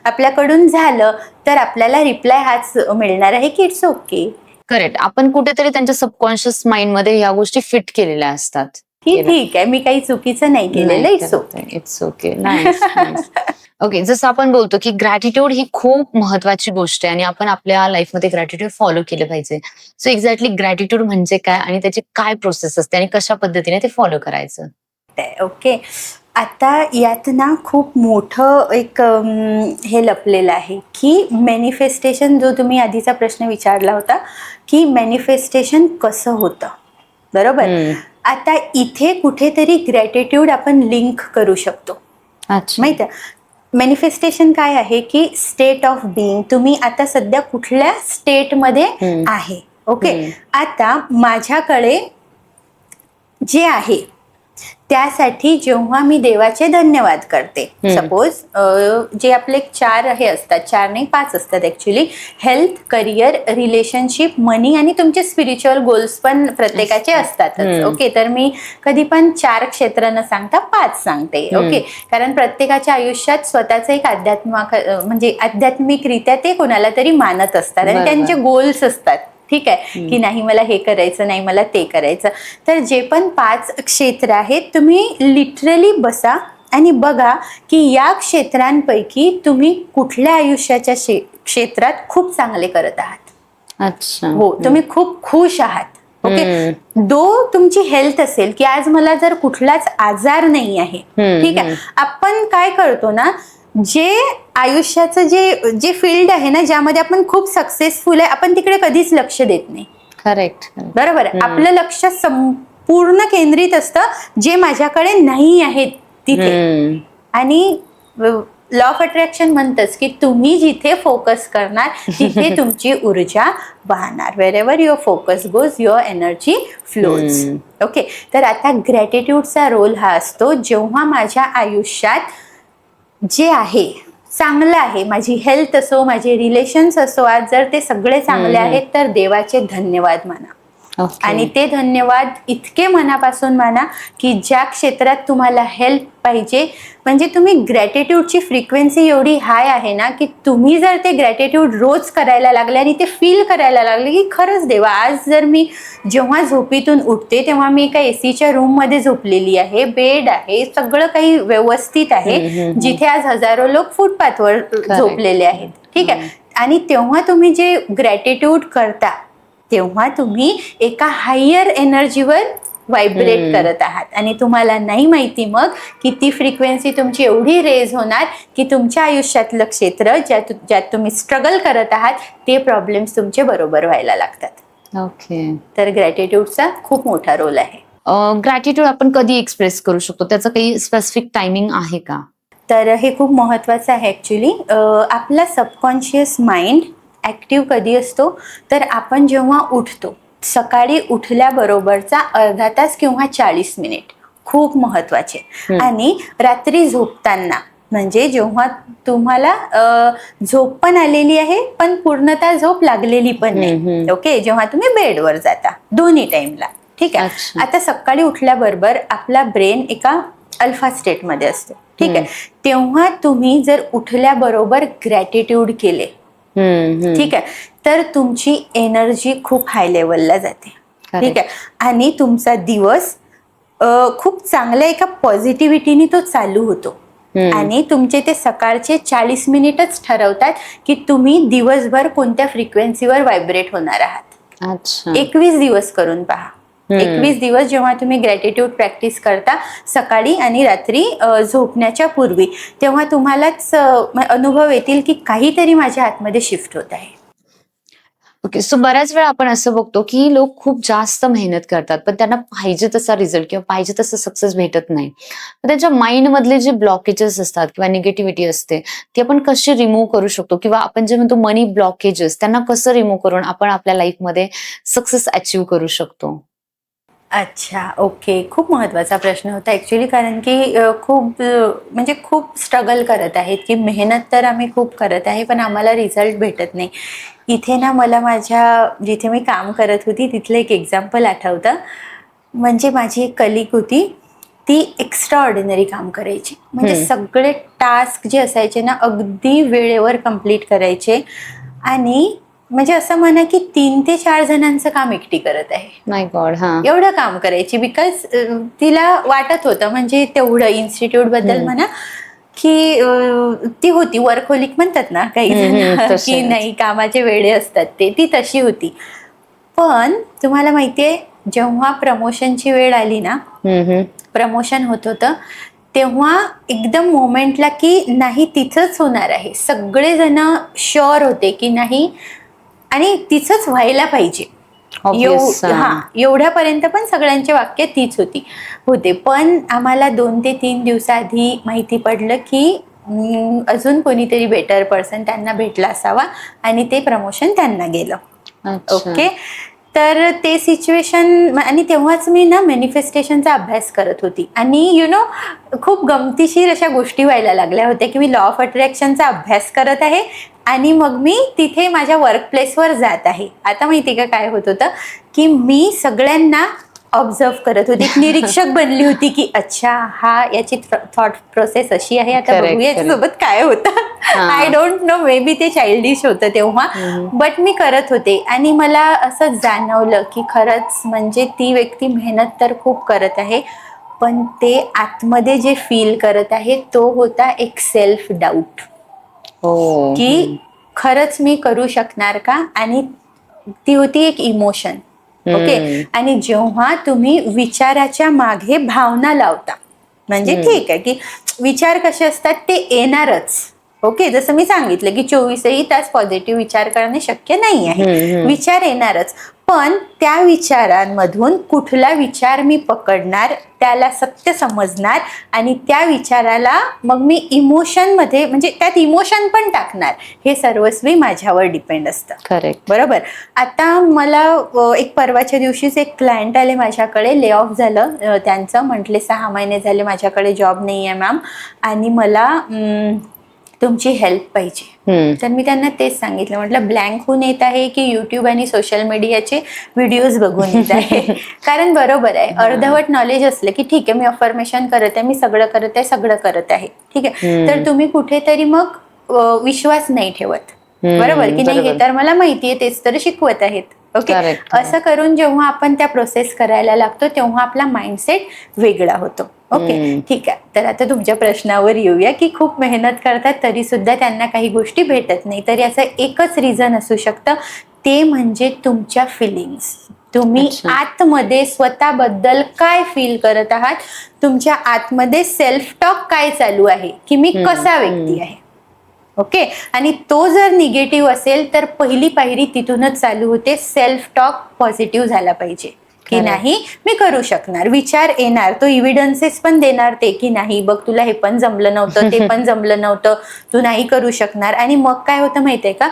आपल्याकडून झालं तर आपल्याला रिप्लाय हाच मिळणार आहे की इट्स ओके. करेक्ट. आपण कुठेतरी त्यांच्या सबकॉन्शियस माइंड मध्ये या गोष्टी फिट केलेल्या असतात की ठीक आहे, मी काही चुकीचं नाही केलेलं, it's okay. It's okay. Nice. Okay. जसं आपण बोलतो की ग्रॅटिट्यूड ही खूप महत्वाची गोष्ट आहे आणि आपण आपल्या लाईफमध्ये ग्रॅटिट्यूड फॉलो केलं पाहिजे. सो एक्झॅक्टली ग्रॅटिट्यूड म्हणजे काय आणि त्याची काय प्रोसेस असते आणि कशा पद्धतीने ते फॉलो करायचं? ओके. आता यात ना खूप मोठं एक हे लपलेलं आहे की मॅनिफेस्टेशन, जो तुम्ही आधीचा प्रश्न विचारला होता की मॅनिफेस्टेशन कसं होतं, बरोबर. आता इथे कुठेतरी ग्रॅटिट्यूड आपण लिंक करू शकतो. माहिती आहे, मॅनिफेस्टेशन काय आहे की स्टेट ऑफ बिईंग. तुम्ही आता सध्या कुठल्या स्टेटमध्ये आहे. ओके. आता माझ्याकडे जे आहे त्यासाठी जेव्हा मी देवाचे धन्यवाद करते, सपोज जे आपले 4 हे असतात, 4 नाही 5 असतात ऍक्च्युली, हेल्थ, करिअर, रिलेशनशिप, मनी आणि तुमचे स्पिरिच्युअल गोल्स पण प्रत्येकाचे असतातच. ओके, तर मी कधी पण 4 क्षेत्र न सांगता 5 सांगते. ओके, कारण प्रत्येकाच्या आयुष्यात स्वतःच एक म्हणजे आध्यात्मिकरित्या ते कोणाला तरी मानत असतात आणि त्यांचे गोल्स असतात. ठीक आहे, की नाही मला हे करायचं, नाही मला ते करायचं. तर जे पण 5 क्षेत्र आहेत, तुम्ही लिटरली बसा आणि बघा की या क्षेत्रांपैकी तुम्ही कुठल्या आयुष्याच्या क्षेत्रात खूप चांगले करत आहात. अच्छा, हो, तुम्ही खूप खुश आहात. ओके, तुमची हेल्थ असेल की आज मला जर कुठलाच आजार नाही आहे, ठीक आहे, आपण काय करतो ना, जे आयुष्याचं जे फील्ड आहे ना, ज्यामध्ये आपण खूप सक्सेसफुल आहे, आपण तिकडे कधीच लक्ष देत नाही. करेक्ट, बरोबर आहे. आपलं लक्ष संपूर्ण केंद्रित असतं जे माझ्याकडे नाही आहे तिथे. आणि लॉ ऑफ अट्रॅक्शन म्हणतच की तुम्ही जिथे फोकस करणार तिथे तुमची ऊर्जा वाहणार. Wherever your focus goes your energy flows. Okay, तर आता ग्रॅटिट्यूडचा रोल हा असतो, जेव्हा माझ्या आयुष्यात जे आहे चांगलं आहे, माझी हेल्थ असो, माझे रिलेशन्स असो, आज जर ते सगळे चांगले आहेत तर देवाचे धन्यवाद माना. आणि ते धन्यवाद इतके मनापासून माना की ज्या क्षेत्रात तुम्हाला हेल्प पाहिजे, म्हणजे तुम्ही ग्रॅटिट्यूडची फ्रिक्वेन्सी एवढी हाय आहे ना की तुम्ही जर ते ग्रॅटिट्यूड रोज करायला लागले आणि ते फील करायला लागले की खरंच देवा, आज जर मी जेव्हा झोपेतून उठते तेव्हा मी एका एसीच्या रूम मध्ये झोपलेली आहे, बेड आहे, सगळं काही व्यवस्थित आहे, जिथे आज हजारो लोक फुटपाथवर झोपलेले आहेत. ठीक आहे, आणि तेव्हा तुम्ही जे ग्रॅटिट्यूड करता तेव्हा तुम्ही एका हायर एनर्जीवर व्हायब्रेट करत आहात आणि तुम्हाला नाही माहिती मग की ती फ्रिक्वेन्सी तुमची एवढी रेज होणार की तुमच्या आयुष्यातलं क्षेत्र ज्यात तुम्ही स्ट्रगल करत आहात ते प्रॉब्लेम्स तुमचे बरोबर व्हायला लागतात. ओके, तर ग्रॅटिट्यूडचा खूप मोठा रोल आहे. ग्रॅटिट्यूड आपण कधी एक्सप्रेस करू शकतो, त्याचं काही स्पेसिफिक टायमिंग आहे का? तर हे खूप महत्त्वाचं आहे ॲक्च्युली. आपला सबकॉन्शियस माइंड ॲक्टिव्ह कधी असतो तर आपण जेव्हा उठतो, सकाळी उठल्याबरोबरचा अर्धा तास किंवा 40 मिनिट खूप महत्त्वाचे. आणि रात्री झोपताना, म्हणजे जेव्हा तुम्हाला झोप पण आलेली आहे पण पूर्णतः झोप लागलेली पण नाही. ओके, जेव्हा तुम्ही बेडवर जाता, दोन्ही टाइमला. ठीक आहे, आता सकाळी उठल्याबरोबर आपला ब्रेन एका अल्फा स्टेटमध्ये असतो. ठीक आहे, तेव्हा तुम्ही जर उठल्याबरोबर ग्रॅटिट्यूड केले, ठीक आहे, तर तुमची एनर्जी खूप हाय लेवलला जाते. ठीक आहे, आणि तुमचा दिवस खूप चांगल्या एका पॉझिटिव्हिटीने तो चालू होतो. आणि तुमचे ते सकाळचे 40 मिनिटच ठरवतात की तुम्ही दिवसभर कोणत्या फ्रिक्वेन्सीवर व्हायब्रेट होणार आहात. 21 दिवस करून पहा. 21 दिवस जेव्हा तुम्ही ग्रॅटिट्यूड प्रॅक्टिस करता सकाळी आणि रात्री झोपण्याच्या पूर्वी, तेव्हा तुम्हालाच अनुभव येतील की काहीतरी माझ्या आतमध्ये शिफ्ट होत आहे. ओके, सो बऱ्याच वेळा आपण असं बघतो की लोक खूप जास्त मेहनत करतात पण त्यांना पाहिजे तसा रिझल्ट किंवा पाहिजे तसं सक्सेस भेटत नाही. त्यांच्या माइंड मधले जे ब्लॉकेजेस असतात किंवा निगेटिव्हिटी असते ती आपण कशी रिमूव्ह करू शकतो, किंवा आपण जे म्हणतो मनी ब्लॉकेजेस, त्यांना कसं रिमूव्ह करून आपण आपल्या लाईफमध्ये सक्सेस अचीव्ह करू शकतो? अच्छा, ओके, खूप महत्त्वाचा प्रश्न होता ॲक्च्युली, कारण की खूप स्ट्रगल करत आहेत की मेहनत तर आम्ही खूप करत आहे पण आम्हाला रिझल्ट भेटत नाही. इथे ना मला जिथे मी काम करत होती तिथलं एक एक्झाम्पल आठवतं. म्हणजे माझी एक कलिग होती, ती एक्स्ट्रा ऑर्डिनरी काम करायची, म्हणजे सगळे टास्क जे असायचे ना अगदी वेळेवर कंप्लीट करायचे. आणि म्हणजे असं म्हणा की 3 ते 4 जणांचं काम एकटी करत आहे. माय गॉड, एवढं काम करायची, बिकॉज तिला वाटत होतं, म्हणजे तेवढं इन्स्टिट्यूट बद्दल म्हणा की ती होती वर्कहोलिक म्हणतात ना काही जण की नाही कामाचे वेळे असतात, ती तशी होती. पण तुम्हाला माहितीये जेव्हा प्रमोशनची वेळ आली ना, प्रमोशन होत होतं तेव्हा एकदम मोमेंटला की नाही तिथंच होणार आहे, सगळेजण शुअर होते की नाही आणि तिचंच व्हायला पाहिजे. एवढ्यापर्यंत पण सगळ्यांचे वाक्य तीच होते. पण आम्हाला 2 ते 3 दिवसाआधी माहिती पडलं की अजून कोणीतरी बेटर पर्सन त्यांना भेटला असावा आणि ते प्रमोशन त्यांना गेलं. ओके, तर ते सिच्युएशन, आणि तेव्हाच मी ना मॅनिफेस्टेशनचा अभ्यास करत होती आणि खूप गमतीशीर अशा गोष्टी व्हायला लागल्या होत्या की मी लॉ ऑफ अट्रॅक्शनचा अभ्यास करत आहे आणि मग मी तिथे माझ्या वर्कप्लेसवर जात आहे. आता माहिती का काय होत होतं की मी सगळ्यांना ऑब्झर्व करत होती, एक निरीक्षक बनली होती की अच्छा हा याची थॉट प्रोसेस अशी आहे, आता Correct, बघूया याच्यासोबत काय होतं. I don't know, may be ते चाइल्डिश होतं तेव्हा, बट मी करत होते आणि मला असं जाणवलं की खरंच म्हणजे ती व्यक्ती मेहनत तर खूप करत आहे, पण ते आतमध्ये जे फील करत आहे तो होता एक सेल्फ डाऊट हो. की खरंच मी करू शकणार का, आणि ती होती एक इमोशन. ओके. आणि जेव्हा तुम्ही विचाराच्या मागे भावना लावता, म्हणजे ठीक आहे की विचार कसे असतात ते येणारच. ओके, जसं मी सांगितलं की 24ही तास पॉझिटिव्ह विचार करणे शक्य नाही आहे, विचार येणारच. पण त्या विचारांमधून कुठला विचार मी पकडणार, त्याला सत्य समजणार आणि त्या विचाराला मग मी इमोशनमध्ये, म्हणजे त्यात इमोशन पण टाकणार, हे सर्वस्वी माझ्यावर डिपेंड असतं. करेक्ट. बरोबर. आता मला एक परवाच्या दिवशीच एक क्लायंट आले माझ्याकडे, ले ऑफ झालं त्यांचं, म्हटले 6 महिने झाले माझ्याकडे जॉब नाही आहे मॅम आणि मला तुमची हेल्प पाहिजे. तर मी त्यांना तेच सांगितलं, म्हटलं ब्लँक होऊन येत आहे की युट्यूब आणि सोशल मीडियाचे व्हिडिओज बघून येत आहे. कारण बरोबर आहे, अर्धवट नॉलेज असलं की ठीक आहे, मी अफर्मेशन करत आहे, मी सगळं करत आहे, ठीक आहे, तर तुम्ही कुठेतरी मग विश्वास नाही ठेवत. बरोबर की नाही, हे तर मला माहितीये, तेच तर शिकवत आहेत. ओके. असं करून जेव्हा आपण त्या प्रोसेस करायला लागतो तेव्हा आपला माइंडसेट वेगळा होतो. ओके, ठीक आहे. तर आता तुमच्या प्रश्नावर येऊया की खूप मेहनत करतात तरी सुद्धा त्यांना काही गोष्टी भेटत नाही. तर याचं एकच रिझन असू शकतं, ते म्हणजे तुमच्या फिलिंग्स. तुम्ही आतमध्ये स्वतःबद्दल काय फील करत आहात, तुमच्या आतमध्ये सेल्फ टॉक काय चालू आहे की मी कसा व्यक्ती आहे. ओके. आणि तो जर निगेटिव्ह असेल तर पहिली पायरी तिथूनच चालू होते. सेल्फ टॉक पॉझिटिव्ह झाला पाहिजे की नाही मी करू शकणार. विचार येणार, तो इव्हिडन्सेस पण देणार ते की नाही बघ तुला हे पण जमलं नव्हतं, ते पण जमलं नव्हतं, तू नाही करू शकणार. आणि मग काय होतं माहितीये का,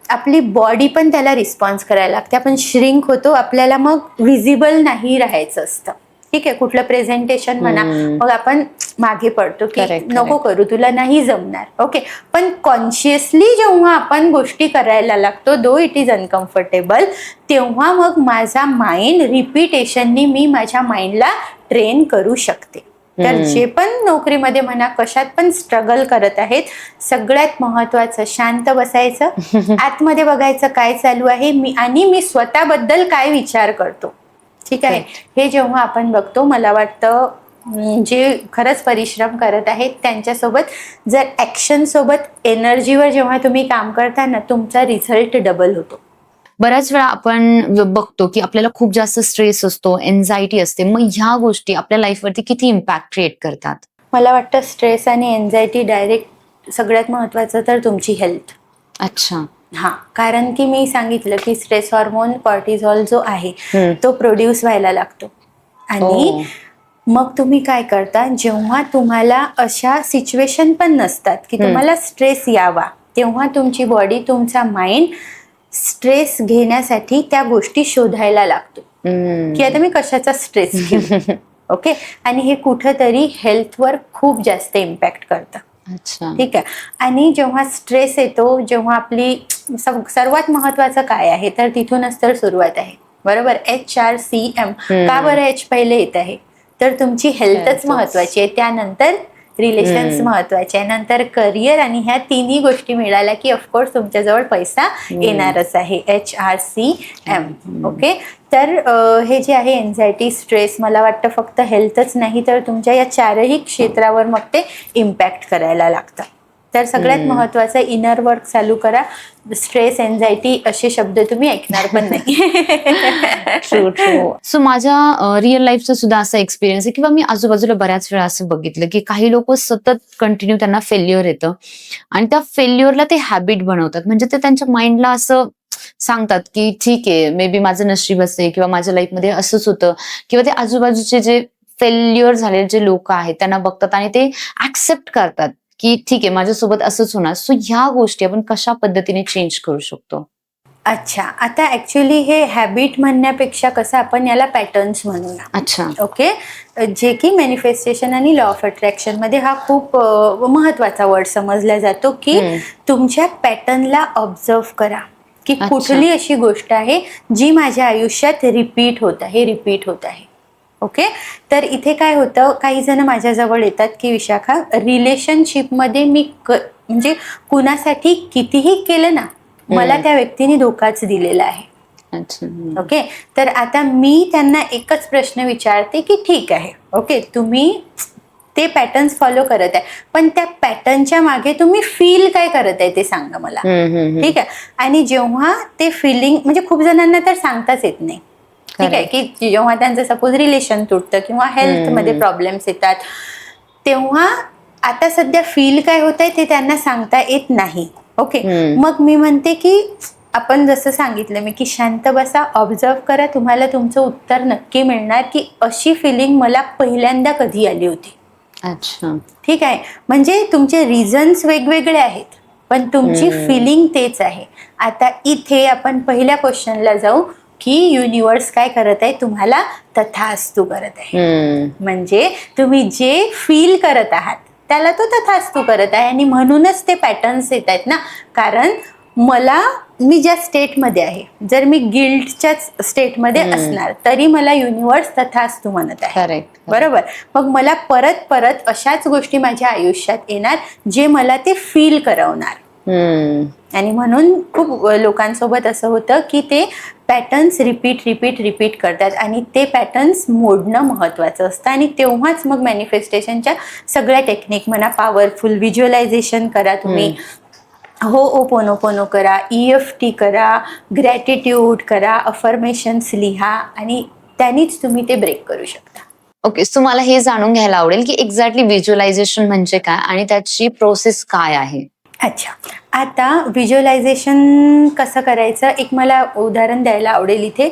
आपली बॉडी पण त्याला रिस्पॉन्स करायला लागते, आपण श्रिंक होतो, आपल्याला मग व्हिजिबल नाही राहायचं असतं. ठीक आहे, कुठलं प्रेझेंटेशन म्हणा, मग आपण मागे पडतो की नको करू, तुला नाही जमणार. ओके. पण कॉन्शियसली जेव्हा आपण गोष्टी करायला लागतो, दो इट इज अनकम्फर्टेबल, तेव्हा मग माझा माइंड रिपिटेशननी मी माझ्या माइंडला ट्रेन करू शकते. तर जे पण नोकरीमध्ये म्हणा, कशात पण स्ट्रगल करत आहेत, सगळ्यात महत्वाचं शांत बसायचं, आतमध्ये बघायचं काय चालू आहे आणि मी स्वतःबद्दल काय विचार करतो. ठीक आहे, हे जेव्हा आपण बघतो, मला वाटतं जे खरंच परिश्रम करत आहेत त्यांच्यासोबत जर ऍक्शन सोबत एनर्जीवर जेव्हा तुम्ही काम करता ना, तुमचा रिझल्ट डबल होतो. बऱ्याच वेळा आपण बघतो की आपल्याला खूप जास्त स्ट्रेस असतो, एन्झायटी असते, मग ह्या गोष्टी आपल्या लाईफवरती किती इम्पॅक्ट क्रिएट करतात? मला वाटतं स्ट्रेस आणि एन्झायटी डायरेक्ट सगळ्यात महत्वाचं तर तुमची हेल्थ. अच्छा. हा, कारण की मी सांगितलं की स्ट्रेस हॉर्मोन कॉर्टिझॉल जो आहे तो प्रोड्यूस व्हायला लागतो आणि मग तुम्ही काय करता, जेव्हा तुम्हाला अशा सिच्युएशन पण नसतात की तुम्हाला स्ट्रेस यावा, तेव्हा तुमची बॉडी, तुमचा माइंड स्ट्रेस घेण्यासाठी त्या गोष्टी शोधायला लागतो की आता मी कशाचा स्ट्रेस घेऊ. ओके. आणि हे कुठंतरी हेल्थवर खूप जास्त इम्पॅक्ट करतं. अच्छा. ठीक आहे. आणि जेव्हा स्ट्रेस येतो, जेव्हा आपली सर्वात महत्वाचं काय आहे, तर तिथूनच तर सुरुवात आहे. बरोबर. HRCM. का बरं H पहिले येत आहे, तर तुमची हेल्थच महत्वाची आहे, त्यानंतर रिलेशन्स महत्वाचे आहे, नंतर करिअर, आणि ह्या तिन्ही गोष्टी मिळाल्या की ऑफकोर्स तुमच्याजवळ पैसा येणारच आहे. HRCM. ओके. तर हे जे आहे एन्झायटी, स्ट्रेस, मला वाटतं फक्त हेल्थच नाही तर तुमच्या या चारही क्षेत्रावर मग ते इम्पॅक्ट करायला लागतं. तर सगळ्यात महत्वाचं इनर वर्क चालू करा. स्ट्रेस, एन्झायटी असे शब्द तुम्ही ऐकणार पण नाही. True true. सो माझ्या रिअल लाईफचा सुद्धा असा एक्सपिरियन्स आहे किंवा मी आजूबाजूला बऱ्याच वेळा असं बघितलं की काही लोक सतत कंटिन्यू त्यांना फेल्युअर येतं आणि त्या फेल्युअरला ते हॅबिट बनवतात. म्हणजे ते त्यांच्या माइंडला असं सांगतात की ठीक आहे, मे बी माझं नशीब असेल किंवा माझ्या लाईफमध्ये असंच होतं, किंवा ते आजूबाजूचे जे फेल्युअर झालेले जे लोक आहेत त्यांना बघतात आणि ते ऍक्सेप्ट करतात की ठीक आहे माझ्यासोबत असंच होणार. सो ह्या गोष्टी आपण कशा पद्धतीने चेंज करू शकतो? अच्छा, आता ऍक्च्युली हे हॅबिट म्हणण्यापेक्षा कसं आपण याला पॅटर्न्स म्हणूया. अच्छा. ओके, जे की मॅनिफेस्टेशन आणि लॉ ऑफ अट्रॅक्शन मध्ये हा खूप महत्वाचा वर्ड समजला जातो की तुमच्या पॅटर्नला ऑब्झर्व करा की अच्छा. कुठली अशी गोष्ट आहे जी माझ्या आयुष्यात रिपीट होत आहे. ओके, तर इथे काय होतं, काही जण माझ्याजवळ येतात की विशाखा, रिलेशनशिपमध्ये मी म्हणजे कुणासाठी कितीही केलं ना, मला त्या व्यक्तीने धोकाच दिलेला आहे. अच्छा. ओके, तर आता मी त्यांना एकच प्रश्न विचारते की ठीक आहे, ओके, तुम्ही ते पॅटर्न्स फॉलो करत आहे, पण त्या पॅटर्नच्या मागे तुम्ही फील काय करत आहे ते सांगा मला. ठीक आहे, आणि जेव्हा ते फिलिंग, म्हणजे खूप जणांना तर सांगताच येत नाही. ठीक आहे, की जेव्हा त्यांचं सपोज रिलेशन तुटतं किंवा हेल्थमध्ये प्रॉब्लेम्स येतात, तेव्हा आता सध्या फील काय होत आहे ते त्यांना सांगता येत नाही. ओके, मग मी म्हणते की आपण जसं सांगितलं मी की शांत बसा, ऑब्झर्व करा, तुम्हाला तुमचं उत्तर नक्की मिळणार की अशी फिलिंग मला पहिल्यांदा कधी आली होती. अच्छा. ठीक आहे, म्हणजे तुमचे रिझन्स वेगवेगळे आहेत पण तुमची फिलिंग तेच आहे. आता इथे आपण पहिल्या क्वेश्चनला जाऊ की युनिवर्स काय करत आहे, तुम्हाला तथास्तु करत आहे. म्हणजे तुम्ही जे फील करत आहात त्याला तो तथास्तु करत आहे, आणि म्हणूनच ते पॅटर्न्स येत आहेत ना. कारण मी ज्या स्टेटमध्ये आहे, जर मी गिल्टच्याच स्टेटमध्ये असणार तरी मला युनिवर्स तथास्तु म्हणत आहे. बरोबर, मग मला परत परत अशाच गोष्टी माझ्या आयुष्यात येणार जे मला ते फील करवणार. आणि म्हणून खूप लोकांसोबत असं होतं की ते पॅटर्न्स रिपीट करतात, आणि ते पॅटर्न्स मोडणं महत्वाचं असतं. आणि तेव्हाच मग मॅनिफेस्टेशनच्या सगळ्या टेक्निक म्हणा, पॉवरफुल व्हिज्युअलायझेशन करा तुम्ही, होओपोनोपोनो करा, EFT करा, ग्रॅटिट्यूड करा, अफर्मेशन्स लिहा, आणि त्यांनीच तुम्ही ते ब्रेक करू शकता. ओके, सो मला हे जाणून घ्यायला आवडेल की एक्झॅक्टली व्हिज्युअलायझेशन म्हणजे काय आणि त्याची प्रोसेस काय आहे. अच्छा, आता व्हिज्युअलायझेशन कसं करायचं, एक मला उदाहरण द्यायला आवडेल इथे.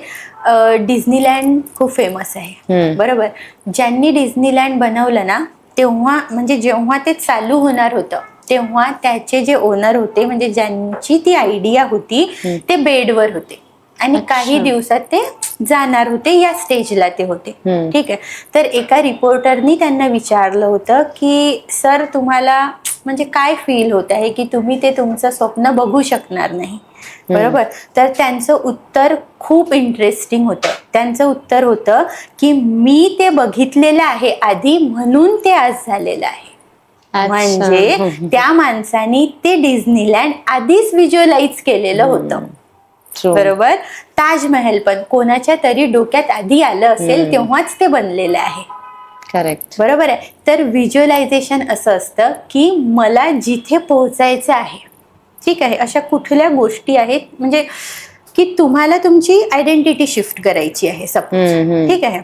डिझनीलँड खूप फेमस आहे. बरोबर, ज्यांनी डिझनीलँड बनवलं ना, तेव्हा म्हणजे जेव्हा ते चालू होणार होतं तेव्हा त्याचे जे ओनर होते, म्हणजे ज्यांची ती आयडिया होती, ते बेडवर होते आणि काही दिवसात ते जाणार होते, या स्टेजला ते होते. ठीक आहे, तर एका रिपोर्टरनी त्यांना विचारलं होतं की सर, तुम्हाला म्हणजे काय फील होत आहे की तुम्ही ते तुमचं स्वप्न बघू शकणार नाही. बरोबर, तर त्यांचं उत्तर खूप इंटरेस्टिंग होतं. त्यांचं उत्तर होतं की मी ते बघितलेलं आहे आधी, म्हणून ते आज झालेलं आहे. म्हणजे त्या माणसानी ते डिझनीलँड आधीच व्हिज्युअलाइज केलेलं होतं. बरोबर, ताजमहल पण कोणाच्या तरी डोक्यात आधी आलं असेल तेव्हाच ते बनलेलं आहे. करेक्ट, बरोबर आहे. तर व्हिज्युअलायझेशन असं असतं की मला जिथे पोहोचायचं आहे, ठीक आहे, अशा कुठल्या गोष्टी आहेत, म्हणजे की तुम्हाला तुमची आयडेंटिटी शिफ्ट करायची आहे सपोज. ठीक आहे,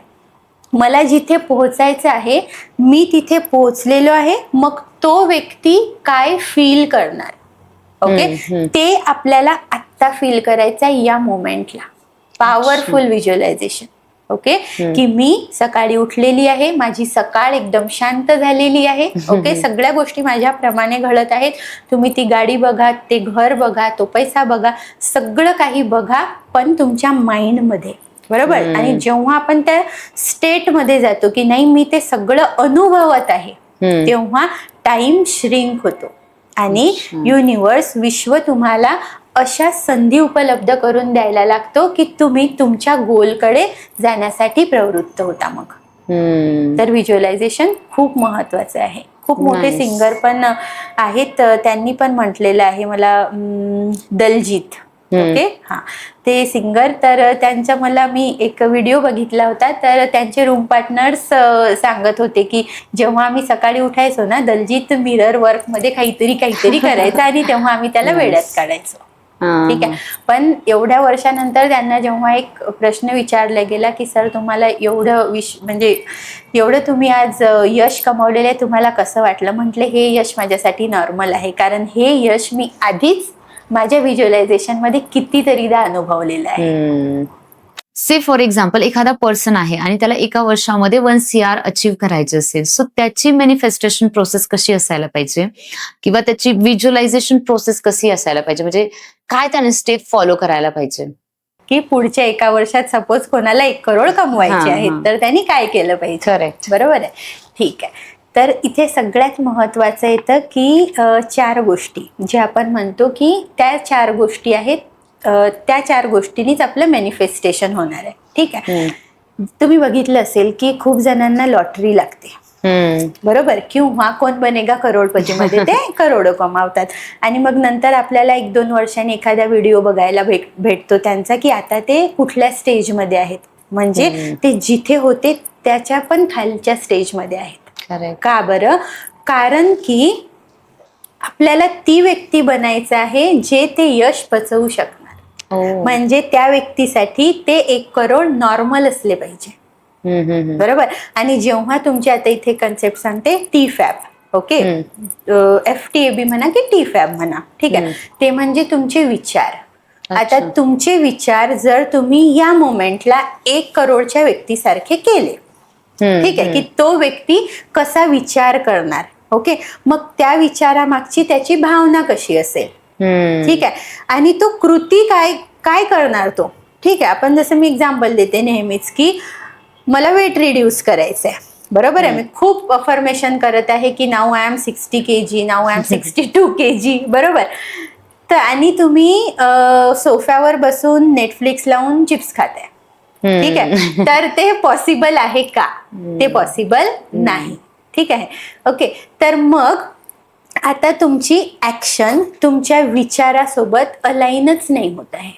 मला जिथे पोहोचायचं आहे, मी तिथे पोहोचलेलो आहे, मग तो व्यक्ती काय फील करणार, ओके, ते आपल्याला आत्ता फील करायचं आहे या मोमेंटला. Powerful visualisation. ओके, की मी सकाळी उठलेली आहे, माझी सकाळ एकदम शांत झालेली आहे. ओके, सगळ्या गोष्टी माझ्याप्रमाणे घडत आहेत. तुम्ही ती गाडी बघा, ते घर बघा, तो पैसा बघा, सगळं काही बघा, पण तुमच्या माइंडमध्ये. बरोबर, आणि जेव्हा आपण त्या स्टेटमध्ये जातो की नाही मी ते सगळं अनुभवत आहे, तेव्हा टाइम श्रिंक होतो आणि युनिवर्स, विश्व तुम्हाला अशा संधी उपलब्ध करून द्यायला लागतो की तुम्ही तुमच्या गोलकडे जाण्यासाठी प्रवृत्त होता. मग तर व्हिज्युअलायझेशन खूप महत्वाचं आहे. खूप मोठे सिंगर पण आहेत, त्यांनी पण म्हटलेलं आहे मला, दलजीत. ओके, हा, ते सिंगर, तर त्यांचा मला मी एक व्हिडिओ बघितला होता, तर त्यांचे रूम पार्टनर्स सांगत होते की जेव्हा आम्ही सकाळी उठायचो ना, दलजीत मिरर वर्क मध्ये काहीतरी करायचं आणि तेव्हा आम्ही त्याला वेड्यात काढायचो. ठीक आहे, पण एवढ्या वर्षानंतर त्यांना जेव्हा एक प्रश्न विचारला गेला की सर, तुम्हाला एवढं म्हणजे एवढं तुम्ही आज यश कमावलेलं आहे, तुम्हाला कसं वाटलं? म्हटले, हे यश माझ्यासाठी नॉर्मल आहे, कारण हे यश मी आधीच माझ्या व्हिज्युअलायझेशन मध्ये कितीतरीदा अनुभवलेलं आहे. से फॉर एक्झाम्पल एखादा पर्सन आहे आणि त्याला एका वर्षामध्ये 1 CR अचीव्ह करायचे असेल, सो त्याची मॅनिफेस्टेशन प्रोसेस कशी असायला पाहिजे किंवा त्याची व्हिज्युअलायझेशन प्रोसेस कशी असायला पाहिजे, म्हणजे काय त्याने स्टेप फॉलो करायला पाहिजे? की पुढच्या एका वर्षात सपोज कोणाला 1 करोड कमवायचे हा, आहेत, हा. तर त्यांनी काय केलं पाहिजे? करेक्ट. बरोबर आहे. ठीक आहे. तर इथे सगळ्यात महत्वाचं येतं की 4 गोष्टी जे आपण म्हणतो की त्या 4 गोष्टी आहेत, त्या 4 गोष्टींनीच आपलं मॅनिफेस्टेशन होणार आहे. ठीक आहे. तुम्ही बघितलं असेल की खूप जणांना लॉटरी लागते, बरोबर, किंवा कोण बनेगा करोडपती मध्ये ते करोडो कमावतात आणि मग नंतर आपल्याला 1-2 वर्षांनी एखादा व्हिडिओ बघायला भेटतो त्यांचा की आता ते कुठल्या स्टेजमध्ये आहेत, म्हणजे ते जिथे होते त्याच्या पण खालच्या स्टेजमध्ये आहेत. का बरं? कारण की आपल्याला ती व्यक्ती बनायचं आहे जे ते यश पचवू शकणार. म्हणजे त्या व्यक्तीसाठी ते 1 करोड नॉर्मल असले पाहिजे. बरोबर. आणि जेव्हा तुमची आता इथे कन्सेप्ट सांगते TFAB, ओके, FTAB म्हणा की TFAB म्हणा, ठीक आहे, ते म्हणजे तुमचे विचार. आता तुमचे विचार जर तुम्ही या मोमेंटला 1 करोडच्या व्यक्तीसारखे केले, ठीक आहे, की तो व्यक्ती कसा विचार करणार, ओके, मग त्या विचारामागची त्याची भावना कशी असेल, ठीक आहे, आणि तो कृती काय करणार तो. ठीक आहे. आपण जसं मी एक्झाम्पल देते नेहमीच की मला वेट रिड्यूस करायचं आहे, बरोबर आहे, मी खूप अफर्मेशन करत आहे की now I am 60 kg, now I am 62 kg, बरोबर. तर आणि तुम्ही सोफ्यावर बसून नेटफ्लिक्स लावून चिप्स खाताय, ठीक आहे, तर ते पॉसिबल आहे का? ते पॉसिबल नाही. ठीक आहे. ओके. तर मग आता तुमची ऍक्शन तुमच्या विचारासोबत अलाइनच नाही होत आहे.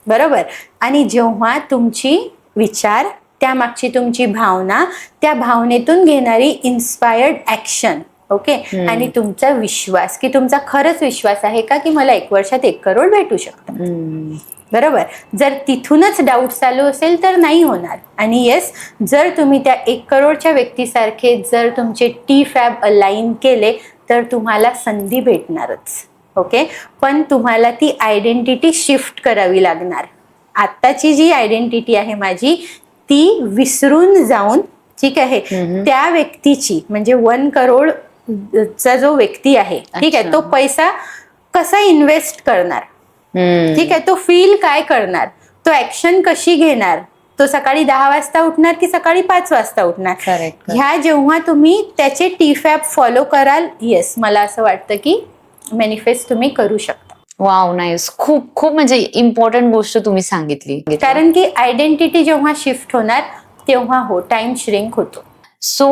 बरोबर. आणि जेव्हा तुमची विचार, त्यामागची तुमची भावना, त्या भावनेतून घेणारी इन्स्पायर्ड ऍक्शन, ओके, आणि तुमचा विश्वास की तुमचा खरंच विश्वास आहे का की मला 1 वर्षात 1 करोड भेटू शकतं, बरोबर. जर तिथूनच डाऊट चालू असेल तर नाही होणार. आणि येस, जर तुम्ही त्या 1 करोडच्या व्यक्तीसारखे जर तुमचे TFAB अलाइन केले तर तुम्हाला संधी भेटणारच, ओके. पण तुम्हाला ती आयडेंटिटी शिफ्ट करावी लागणार. आत्ताची जी आयडेंटिटी आहे माझी ती विसरून जाऊन, ठीक आहे, त्या व्यक्तीची म्हणजे 1 करोडचा जो व्यक्ती आहे, ठीक आहे, तो पैसा कसा इन्व्हेस्ट करणार, ठीक आहे, तो फील काय करणार, तो ऍक्शन कशी घेणार, तो सकाळी 10 वाजता उठणार की सकाळी 5 वाजता उठणार, ह्या जेव्हा तुम्ही त्याचे TFAB फॉलो कराल, येस, मला असं वाटतं की मॅनिफेस्ट तुम्ही करू शकता. Wow, nice. खूप खूप म्हणजे इम्पॉर्टंट गोष्ट तुम्ही सांगितली. कारण की आयडेंटिटी जेव्हा शिफ्ट होणार तेव्हा टाइम श्रिंक होतो. सो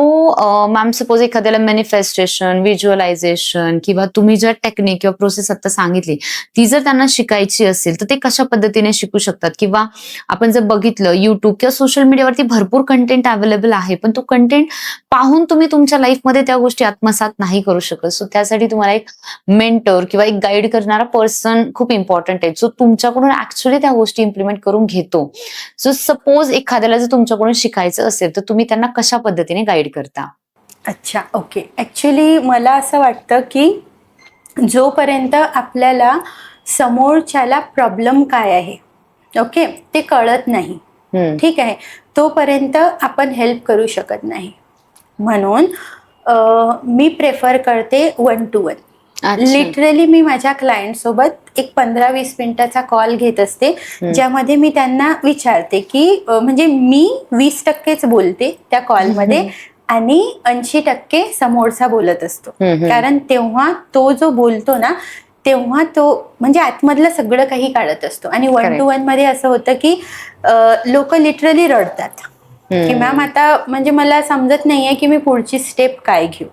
मॅम, सपोज एखाद्याला मॅनिफेस्टेशन, व्हिज्युअलायझेशन किंवा तुम्ही ज्या टेक्निक किंवा प्रोसेस आता सांगितली ती जर त्यांना शिकायची असेल तर ते कशा पद्धतीने शिकू शकतात? किंवा आपण जर बघितलं युट्यूब किंवा सोशल मीडियावरती भरपूर कंटेंट अवेलेबल आहे, पण तो कंटेंट पाहून तुम्ही तुमच्या लाईफमध्ये त्या गोष्टी आत्मसात नाही करू शकत. सो त्यासाठी तुम्हाला एक मेंटर किंवा एक गाईड करणारा पर्सन खूप इम्पॉर्टंट आहे, जो तुमच्याकडून ऍक्च्युअली त्या गोष्टी इम्प्लिमेंट करून घेतो. सो सपोज एखाद्याला जर तुमच्याकडून शिकायचं असेल तर तुम्ही त्यांना कशा पद्धतीने गाईड करता? अच्छा, ओके. ऍक्च्युली मला असं वाटतं की जोपर्यंत आपल्याला समोरच्याला प्रॉब्लेम काय आहे, ओके, ते कळत नाही, ठीक आहे, तोपर्यंत आपण हेल्प करू शकत नाही. म्हणून मी प्रेफर करते 1 to 1. लिटरली मी माझ्या क्लायंट सोबत एक 15-20 मिनिटाचा कॉल घेत असते, ज्यामध्ये मी त्यांना विचारते की म्हणजे मी 20% बोलते त्या कॉलमध्ये आणि 80% समोरचा बोलत असतो. कारण तेव्हा तो जो बोलतो ना, तेव्हा तो म्हणजे आतमधलं सगळं काही काढत असतो. आणि 1 to 1 मध्ये असं होतं की लोक लिटरली रडतात की मॅम आता म्हणजे मला समजत नाहीये की मी पुढची स्टेप काय घेऊ,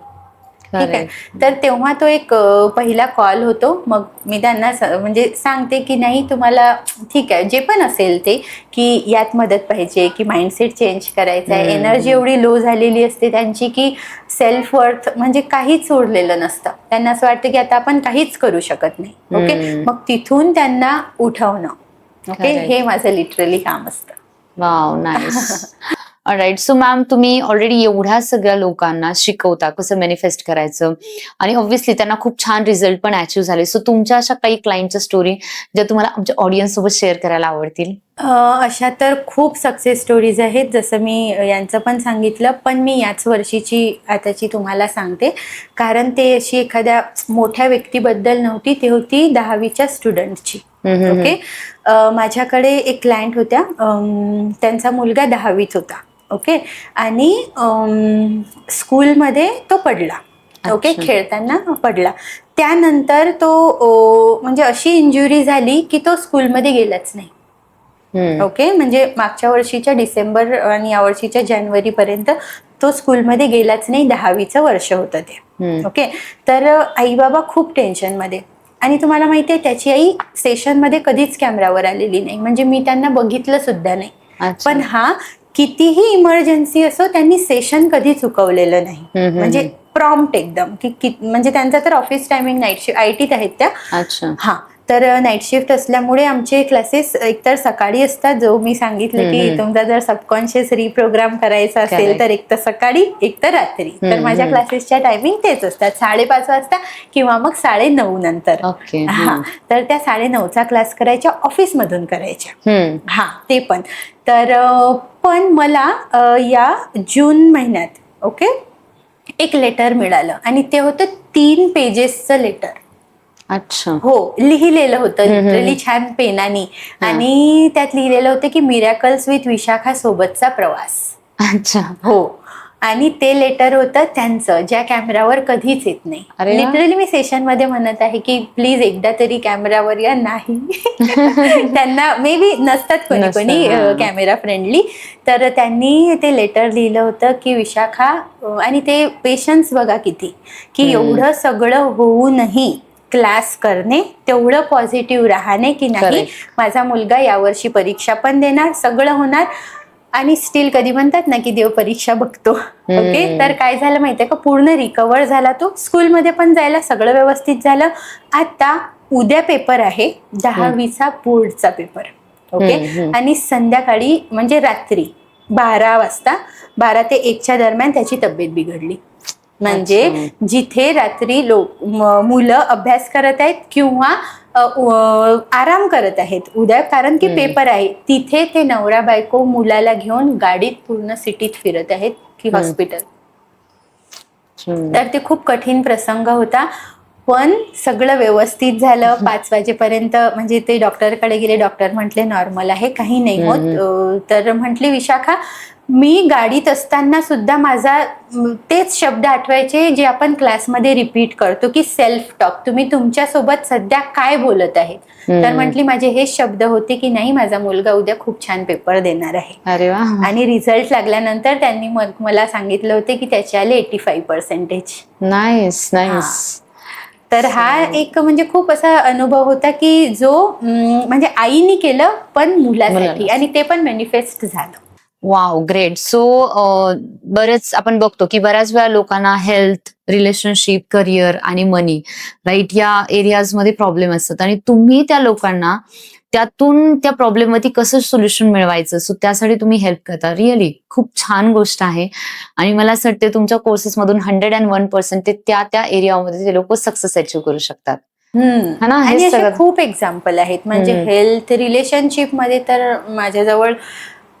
ठीक आहे. तर तेव्हा तो एक पहिला कॉल होतो. मग मी त्यांना म्हणजे सांगते की नाही, तुम्हाला ठीक आहे जे पण असेल ते, की यात मदत पाहिजे की माइंडसेट चेंज करायचा आहे. एनर्जी एवढी लो झालेली असते त्यांची की सेल्फ वर्थ म्हणजे काहीच उरलेलं नसतं. त्यांना असं वाटतं की आता आपण काहीच करू शकत नाही, ओके. मग तिथून त्यांना उठवणं, ओके, हे माझं लिटरली काम असतं. Wow, nice. Right. So ma'am, तुम्ही ऑलरेडी एवढ्या सगळ्या लोकांना शिकवता कसं मॅनिफेस्ट करायचं आणि ऑब्व्हियसली त्यांना खूप छान रिझल्ट पण अचीव्ह झाले. सो तुमच्या अशा काही क्लायंटच्या स्टोरी ज्या तुम्हाला आमच्या ऑडियन्स सोबत शेअर करायला आवडतील? अशा तर खूप सक्सेस स्टोरीज आहेत, जसं मी यांचं पण सांगितलं, पण मी याच वर्षीची आताची तुम्हाला सांगते, कारण ते अशी एखाद्या मोठ्या व्यक्तीबद्दल नव्हती, ती होती 10वीच्या स्टुडंटची. ओके. माझ्याकडे एक क्लायंट होत्या, त्यांचा मुलगा 10वीत होता. ओके. आणि स्कूलमध्ये तो पडला. ओके. खेळताना पडला. त्यानंतर तो म्हणजे अशी इंजुरी झाली की तो स्कूलमध्ये गेलाच नाही. ओके. म्हणजे मागच्या वर्षीच्या डिसेंबर आणि या वर्षीच्या जानेवारीपर्यंत तो स्कूलमध्ये गेलाच नाही. 10वीचं वर्ष होतं ते. ओके. तर आई बाबा खूप टेन्शनमध्ये, आणि तुम्हाला माहिती आहे त्याची आई सेशनमध्ये कधीच कॅमेरावर आलेली नाही, म्हणजे मी त्यांना बघितलं सुद्धा नाही. पण हा कितीही इमर्जन्सी असो त्यांनी सेशन कधी चुकवलेलं नाही. म्हणजे प्रॉम्प्ट एकदम की म्हणजे त्यांचा तर ऑफिस टायमिंग नाईट शिफ्ट, आयटीत आहेत त्या. हा. तर नाईट शिफ्ट असल्यामुळे आमचे क्लासेस एकतर सकाळी असतात, जो मी सांगितलं की तुमचा जर सबकॉन्शियस रिप्रोग्राम करायचा असेल तर एक तर सकाळी एक तर रात्री. तर माझ्या क्लासेसच्या टायमिंग तेच असतात, 5:30 वाजता किंवा मग 9:30 नंतर. हा. तर त्या 9:30चा क्लास करायच्या, ऑफिसमधून करायच्या. हा. ते पण. तर पण मला या जून महिन्यात ओके एक लेटर मिळालं, आणि ते होतं 3 पेजेसचं लेटर. अच्छा. हो. लिहिलेलं होतं लिटरली छान पेनानी, आणि त्यात लिहिलेलं होतं की मिरॅकल्स विथ विशाखा सोबतचा प्रवास. अच्छा. हो. आणि ते लेटर होतं त्यांचं, ज्या कॅमेरावर कधीच येत नाही. लिटरली मी सेशन मध्ये म्हणत आहे की प्लीज एकदा तरी कॅमेरावर या. नाही. त्यांना मे बी नसतात कोणी कोणी कॅमेरा फ्रेंडली. तर त्यांनी ते लेटर लिहिलं होतं की विशाखा, आणि ते पेशन्स बघा किती, की एवढं सगळं होऊनही क्लास करणे, तेवढं पॉझिटिव्ह राहणे की नाही माझा मुलगा यावर्षी परीक्षा पण देणार, सगळं होणार, आणि स्टील कधी म्हणतात ना की देव परीक्षा बघतो. ओके. तर काय झालं माहितीये का, पूर्ण रिकवर झाला तो, स्कूलमध्ये पण जायला सगळं व्यवस्थित झालं. आता उद्या पेपर आहे 10वीचा बोर्डचा पेपर. ओके. आणि संध्याकाळी म्हणजे रात्री 12 वाजता 12 ते 1च्या दरम्यान त्याची तब्येत बिघडली. म्हणजे जिथे रात्री मुलं अभ्यास करत आहेत किंवा आराम करत आहेत उद्या, कारण की पेपर आहे, तिथे ते नवरा बायको मुलाला घेऊन गाडीत पूर्ण सिटीत फिरत आहेत की हॉस्पिटल. तर ते खूप कठीण प्रसंग होता, पण सगळं व्यवस्थित झालं. 5 वाजेपर्यंत म्हणजे ते डॉक्टरकडे गेले, डॉक्टर म्हटले नॉर्मल आहे, काही नाही होत. तर म्हटले विशाखा, मी गाडीत असताना सुद्धा माझा तेच शब्द आठवायचे जे आपण क्लासमध्ये रिपीट करतो की सेल्फ टॉक, तुम्ही तुमच्यासोबत सध्या काय बोलत आहे. तर म्हटली माझे हेच शब्द होते की नाही, माझा मुलगा उद्या खूप छान पेपर देणार आहे. अरे वा. आणि रिझल्ट लागल्यानंतर त्यांनी मला सांगितलं होते की त्याचे आले 85%. Nice nice. तर हा एक म्हणजे खूप असा अनुभव होता की जो म्हणजे आईनी केलं पण मुलासाठी, आणि ते पण मॅनिफेस्ट झालं. Wow, great. सो बरेच आपण बघतो की बऱ्याच वेळा लोकांना हेल्थ, रिलेशनशिप, करिअर आणि मनी, राईट, या एरियाजमध्ये प्रॉब्लेम असतात, आणि तुम्ही त्या लोकांना त्यातून त्या प्रॉब्लेम मध्ये कसं सोल्युशन मिळवायचं, सो त्यासाठी तुम्ही हेल्प करता. रिअली खूप छान गोष्ट आहे, आणि मला असं वाटतं तुमच्या कोर्सेसमधून 101% ते त्या एरियामध्ये ते लोक सक्सेस अचीव्ह करू शकतात. आणि असे खूप एक्झाम्पल आहेत. म्हणजे हेल्थ, रिलेशनशिप मध्ये तर माझ्याजवळ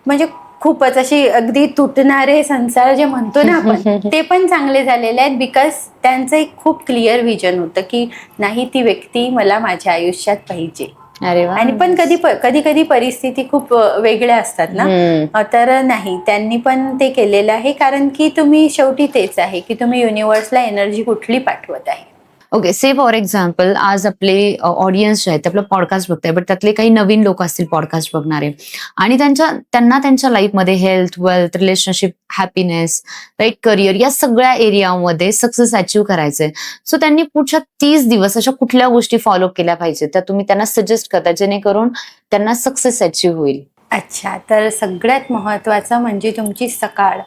म्हणजे खूपच अशी अगदी तुटणारे संसार जे म्हणतो ना आपण, ते पण चांगले झालेले आहेत, बिकॉज त्यांचं एक खूप क्लिअर विजन होतं की नाही, ती व्यक्ती मला माझ्या आयुष्यात पाहिजे. आणि पण कधी कधी परिस्थिती खूप वेगळ्या असतात ना, तर नाही, त्यांनी पण ते केलेलं आहे, कारण की तुम्ही शेवटी तेच आहे की तुम्ही युनिव्हर्सला एनर्जी कुठली पाठवत आहे. ओके. से फॉर एक्झाम्पल, आज आपले ऑडियन्स जे आहेत आपलं पॉडकास्ट बघताय, बट त्यातले काही नवीन लोक असतील पॉडकास्ट बघणारे, आणि त्यांना त्यांच्या लाईफमध्ये health, wealth, relationship, happiness, right, career, या सगळ्या एरियामध्ये सक्सेस अचीव्ह करायचंय. सो त्यांनी पुढच्या 30 दिवस अशा कुठल्या गोष्टी फॉलो केल्या पाहिजेत, त्या तुम्ही त्यांना सजेस्ट करता जेणेकरून त्यांना सक्सेस अचीव्ह होईल? अच्छा. तर सगळ्यात महत्वाचं म्हणजे तुमची सकाळ.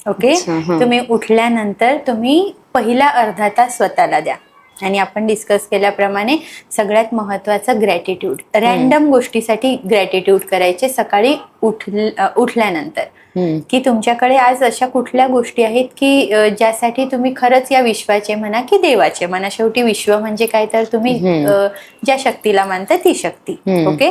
ओके. तुम्ही उठल्यानंतर तुम्ही पहिला अर्धा तास स्वतःला द्या. आणि आपण डिस्कस केल्याप्रमाणे सगळ्यात महत्त्वाचं ग्रॅटिट्यूड. रॅन्डम गोष्टीसाठी ग्रॅटिट्यूड करायचे सकाळी उठल्यानंतर, की तुमच्याकडे आज अशा कुठल्या गोष्टी आहेत की ज्यासाठी तुम्ही खरंच या विश्वाचे म्हणा की देवाचे म्हणा, शेवटी विश्व म्हणजे काय तर तुम्ही ज्या शक्तीला मानता ती शक्ती. ओके,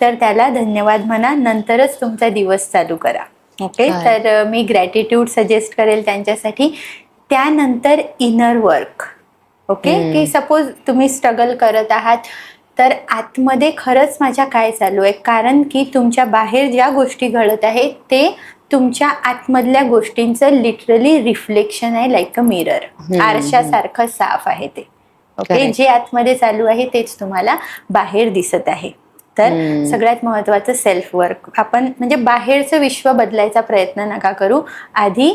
तर त्याला धन्यवाद म्हणा, नंतरच तुमचा दिवस चालू करा. ओके, तर मी ग्रॅटिट्यूड सजेस्ट करेल त्यांच्यासाठी. त्यानंतर इनर वर्क. ओके, की सपोज तुम्ही स्ट्रगल करत आहात, तर आतमध्ये खरंच माझ्या काय चालू आहे, कारण की तुमच्या बाहेर ज्या गोष्टी घडत आहेत ते तुमच्या आतमधल्या गोष्टींचं लिटरली रिफ्लेक्शन आहे, लाईक अ मिरर. आरशासारखं साफ आहे ते. ओके, जे आतमध्ये चालू आहे तेच तुम्हाला बाहेर दिसत आहे. तर सगळ्यात महत्वाचं सेल्फ वर्क. आपण म्हणजे बाहेरचं विश्व बदलायचा प्रयत्न नका करू, आधी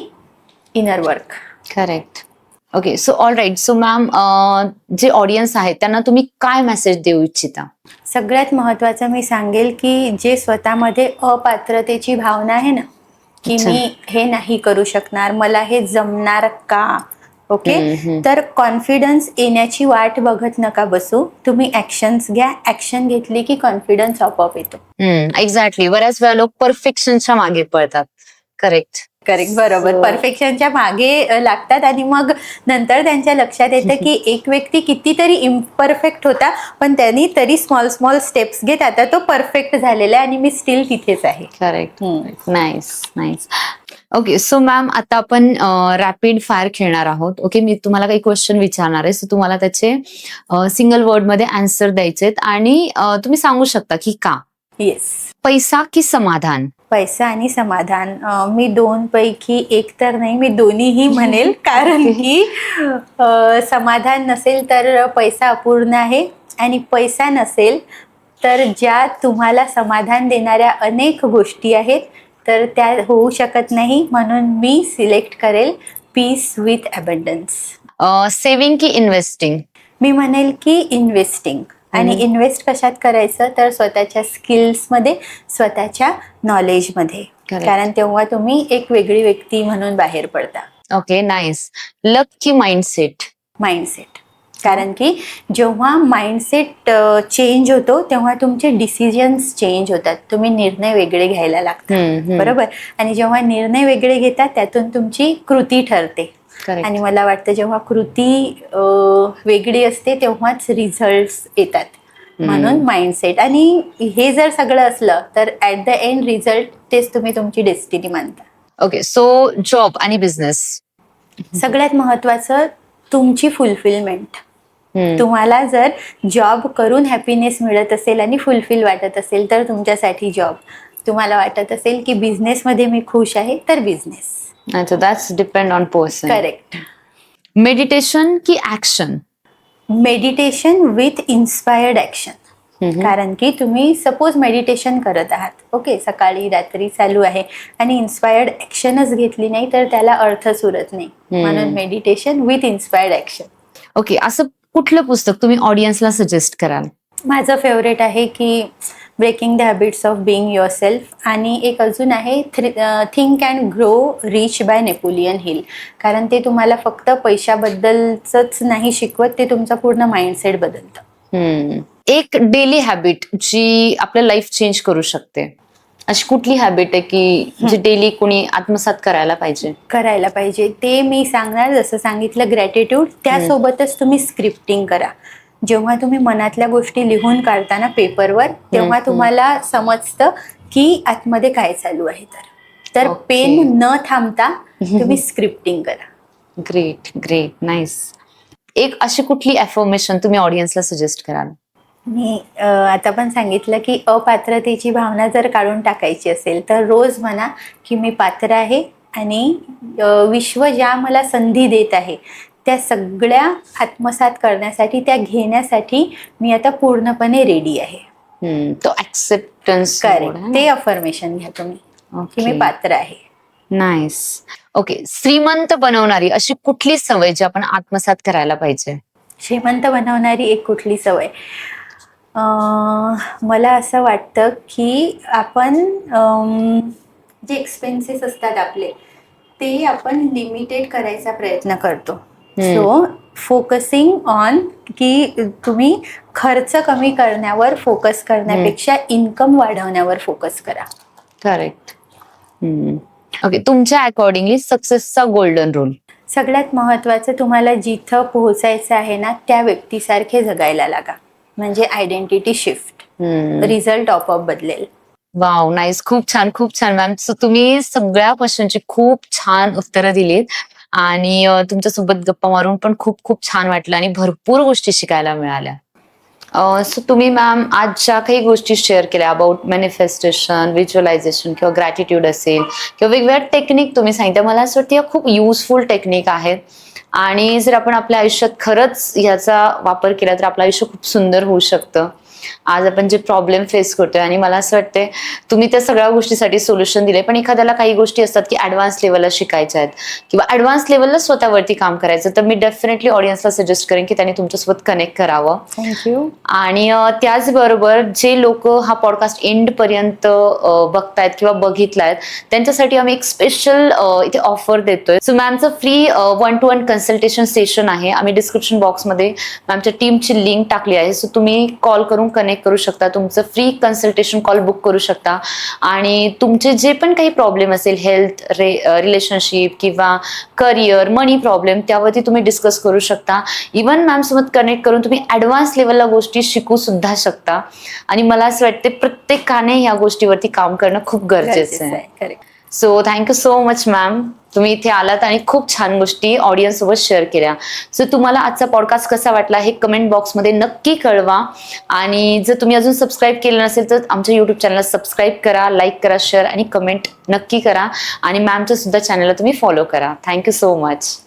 inner work. Correct. Okay, so all right. So ma'am, जे ऑडियन्स आहेत त्यांना तुम्ही काय मेसेज देऊ इच्छिता? सगळ्यात महत्वाचं मी सांगेल की जे स्वतःमध्ये अपात्रतेची भावना आहे ना, की मी हे नाही करू शकणार, मला हे जमणार का, ओके, तर कॉन्फिडन्स येण्याची वाट बघत नका बसू. तुम्ही ऍक्शन्स घ्या. ऍक्शन घेतली की कॉन्फिडन्स आपोआप येतो. एक्झॅक्टली. बऱ्याच वेळा लोक परफेक्शनच्या मागे पळतात. करेक्ट. बरोबर. परफेक्शनच्या मागे लागतात आणि मग नंतर त्यांच्या लक्षात येतं की एक व्यक्ती कितीतरी इम्परफेक्ट होता, पण त्यांनी तरी स्मॉल स्मॉल स्टेप्स घेत आता तो परफेक्ट झालेला आहे आणि मी स्टील तिथेच आहे. Correct. Nice nice. Okay, so ma'am, आता आपण रॅपिड फायर खेळणार आहोत. ओके, मी तुम्हाला काही क्वेश्चन विचारणार आहे, सो तुम्हाला त्याचे सिंगल वर्ड मध्ये आन्सर द्यायचे आणि तुम्ही सांगू शकता की का. येस. पैसा की समाधान? पैसा आणि समाधान. मी दोन पैकी एक तर नाही, मी दोन्हीही म्हणेल. कारण की समाधान नसेल तर पैसा अपूर्ण आहे, आणि पैसा नसेल तर ज्या तुम्हाला समाधान देणाऱ्या अनेक गोष्टी आहेत तर त्या होऊ शकत नाही. म्हणून मी सिलेक्ट करेल पीस विथ अबंडन्स. सेव्हिंग की इन्व्हेस्टिंग? मी म्हणेल की इन्व्हेस्टिंग. आणि इन्व्हेस्ट कशात करायचं तर स्वतःच्या स्किल्समध्ये, स्वतःच्या नॉलेजमध्ये, कारण तेव्हा तुम्ही एक वेगळी व्यक्ती म्हणून बाहेर पडता. Okay, nice. लक की माइंडसेट? माइंडसेट. कारण की जेव्हा माइंडसेट चेंज होतो तेव्हा तुमचे डिसिजन्स चेंज होतात, तुम्ही निर्णय वेगळे घ्यायला लागतात. बरोबर. आणि जेव्हा निर्णय वेगळे घेतात त्यातून तुमची कृती ठरते. आणि मला वाटतं जेव्हा कृती वेगळी असते तेव्हाच रिझल्ट्स येतात. म्हणून माइंडसेट. आणि हे जर सगळं असलं तर ऍट द एंड रिझल्ट तेच तुम्ही तुमची डेस्टिनी मानता. ओके, सो जॉब आणि बिझनेस? सगळ्यात महत्वाचं तुमची फुलफिलमेंट. तुम्हाला जर जॉब करून हॅपीनेस मिळत असेल आणि फुलफिल वाटत असेल तर तुमच्यासाठी जॉब. तुम्हाला वाटत असेल की बिझनेसमध्ये मी खुश आहे तर business. So that's depend on person. Correct. Meditation की action? Meditation with inspired action. कारण की तुम्ही सपोज मेडिटेशन करत आहात, ओके, सकाळी रात्री चालू आहे, आणि इन्स्पायर्ड ऍक्शनच घेतली नाही तर त्याला अर्थच उरत नाही. म्हणून meditation with inspired action. Okay, असं कुठलं पुस्तक तुम्ही ऑडियन्सला सजेस्ट कराल? माझं फेवरेट आहे की breaking the habits of being yourself. आणि एक अजून आहे think and grow rich by Napoleon Hill. कारण ते तुम्हाला फक्त पैशाबद्दलच नाही शिकवत, ते तुमचा पूर्ण माइंडसेट बदलतं. एक डेली हॅबिट जी आपलं लाईफ चेंज करू शकते, अशी कुठली हॅबिट आहे की जी डेली कोणी आत्मसात करायला पाहिजे? ते मी सांगणार. जसं सांगितलं ग्रॅटिट्यूड, त्यासोबतच तुम्ही स्क्रिप्टिंग करा. जेव्हा तुम्ही मनातल्या गोष्टी लिहून काढताना पेपरवर, तेव्हा तुम्हाला समजतं की आतमध्ये काय चालू आहे. तर पेन न थांबता तुम्ही स्क्रिप्टिंग करा. Great great, nice. एक अशी कुठली अफर्मेशन तुम्ही ऑडियन्सला सजेस्ट कराल? मी आता पण सांगितलं की अपात्रतेची भावना जर काढून टाकायची असेल तर रोज म्हणा की मी पात्र आहे, आणि विश्व ज्या मला संधी देत आहे त्या सगळ्या आत्मसात करण्यासाठी, त्या घेण्यासाठी मी आता पूर्णपणे रेडी आहे. तो ऍक्सेप्टन्स. करेक्ट. ते अफर्मेशन घ्या तुम्ही की मी पात्र आहे. नाईस. ओके, श्रीमंत बनवणारी अशी कुठली सवय जी आपण आत्मसात करायला पाहिजे? श्रीमंत बनवणारी एक कुठली सवय? मला असं वाटतं की आपण जे एक्सपेन्सेस असतात आपले ते आपण लिमिटेड करायचा प्रयत्न करतो. सो फोकसिंग ऑन की तुम्ही खर्च कमी करण्यावर फोकस करण्यापेक्षा इन्कम वाढवण्यावर फोकस करा. करेक्ट. ओके, तुमच्या अकॉर्डिंगली सक्सेसचा गोल्डन रूल. सगळ्यात महत्त्वाचं, तुम्हाला जिथं पोहोचायचं आहे ना त्या व्यक्तीसारखे जगायला लागा, म्हणजे आयडेंटिटी शिफ्ट, रिझल्ट आपोआप बदलेल. Wow, nice. खूप छान मॅम. सो तुम्ही सगळ्या क्वेश्चनची खूप छान उत्तरं दिलीत आणि तुमच्यासोबत गप्पा मारून पण खूप छान वाटलं आणि भरपूर गोष्टी शिकायला मिळाल्या. सो तुम्ही मॅम आज ज्या काही गोष्टी शेअर केल्या अबाउट मॅनिफेस्टेशन, व्हिज्युअलायझेशन किंवा ग्रॅटिट्यूड असेल किंवा वेगवेगळ्या टेक्निक तुम्ही सांगितल्या, मला असं वाटतं या खूप युजफुल टेक्निक आहेत आणि जर आपण आपल्या आयुष्यात खरंच याचा वापर केला तर आपलं आयुष्य खूप सुंदर होऊ शकतं. आज आपण जे प्रॉब्लेम फेस करतोय आणि मला असं वाटतंय तुम्ही त्या सगळ्या गोष्टीसाठी सोल्युशन दिले, पण एखाद्याला काही गोष्टी असतात की ऍडव्हान्स लेवलला शिकायच्या आहेत किंवा ऍडव्हान्स लेवलला स्वतःवरती काम करायचं, तर मी डेफिनेटली ऑडियन्सला सजेस्ट करेन की त्यांनी तुमच्यासोबत कनेक्ट करावं. थँक्यू. आणि त्याचबरोबर जे लोक हा पॉडकास्ट एंड पर्यंत बघतायत किंवा बघितलायत त्यांच्यासाठी आम्ही एक स्पेशल इथे ऑफर देतोय. सो मॅमचं फ्री 1-to-1 कन्सल्टेशन सेशन आहे. आम्ही डिस्क्रिप्शन बॉक्समध्ये मॅमच्या टीमची लिंक टाकली आहे. सो तुम्ही कॉल करून कनेक्ट करू शकता, तुमचं फ्री कन्सल्टेशन कॉल बुक करू शकता आणि तुमचे जे पण काही प्रॉब्लेम असेल, हेल्थ, रिलेशनशिप किंवा करिअर, मनी प्रॉब्लेम, त्यावरती तुम्ही डिस्कस करू शकता. इव्हन मॅम सोबत कनेक्ट करून तुम्ही ऍडव्हान्स लेवलला गोष्टी शिकू सुद्धा शकता आणि मला असं वाटते प्रत्येकाने या गोष्टीवरती काम करणं खूप गरजेचं आहे. So thank you so much ma'am, तुम्ही इथे आलात आणि खूप छान गोष्टी ऑडियन्स सोबत शेअर केल्या. सो तुम्हाला आजचा पॉडकास्ट कसा वाटला हे कमेंट बॉक्समध्ये नक्की कळवा आणि जर तुम्ही अजून सबस्क्राईब केलं नसेल तर आमच्या युट्यूब चॅनलला सबस्क्राईब करा, लाईक करा, शेअर आणि कमेंट नक्की करा आणि मॅमच्या सुद्धा चॅनलला तुम्ही फॉलो करा. Thank you so much.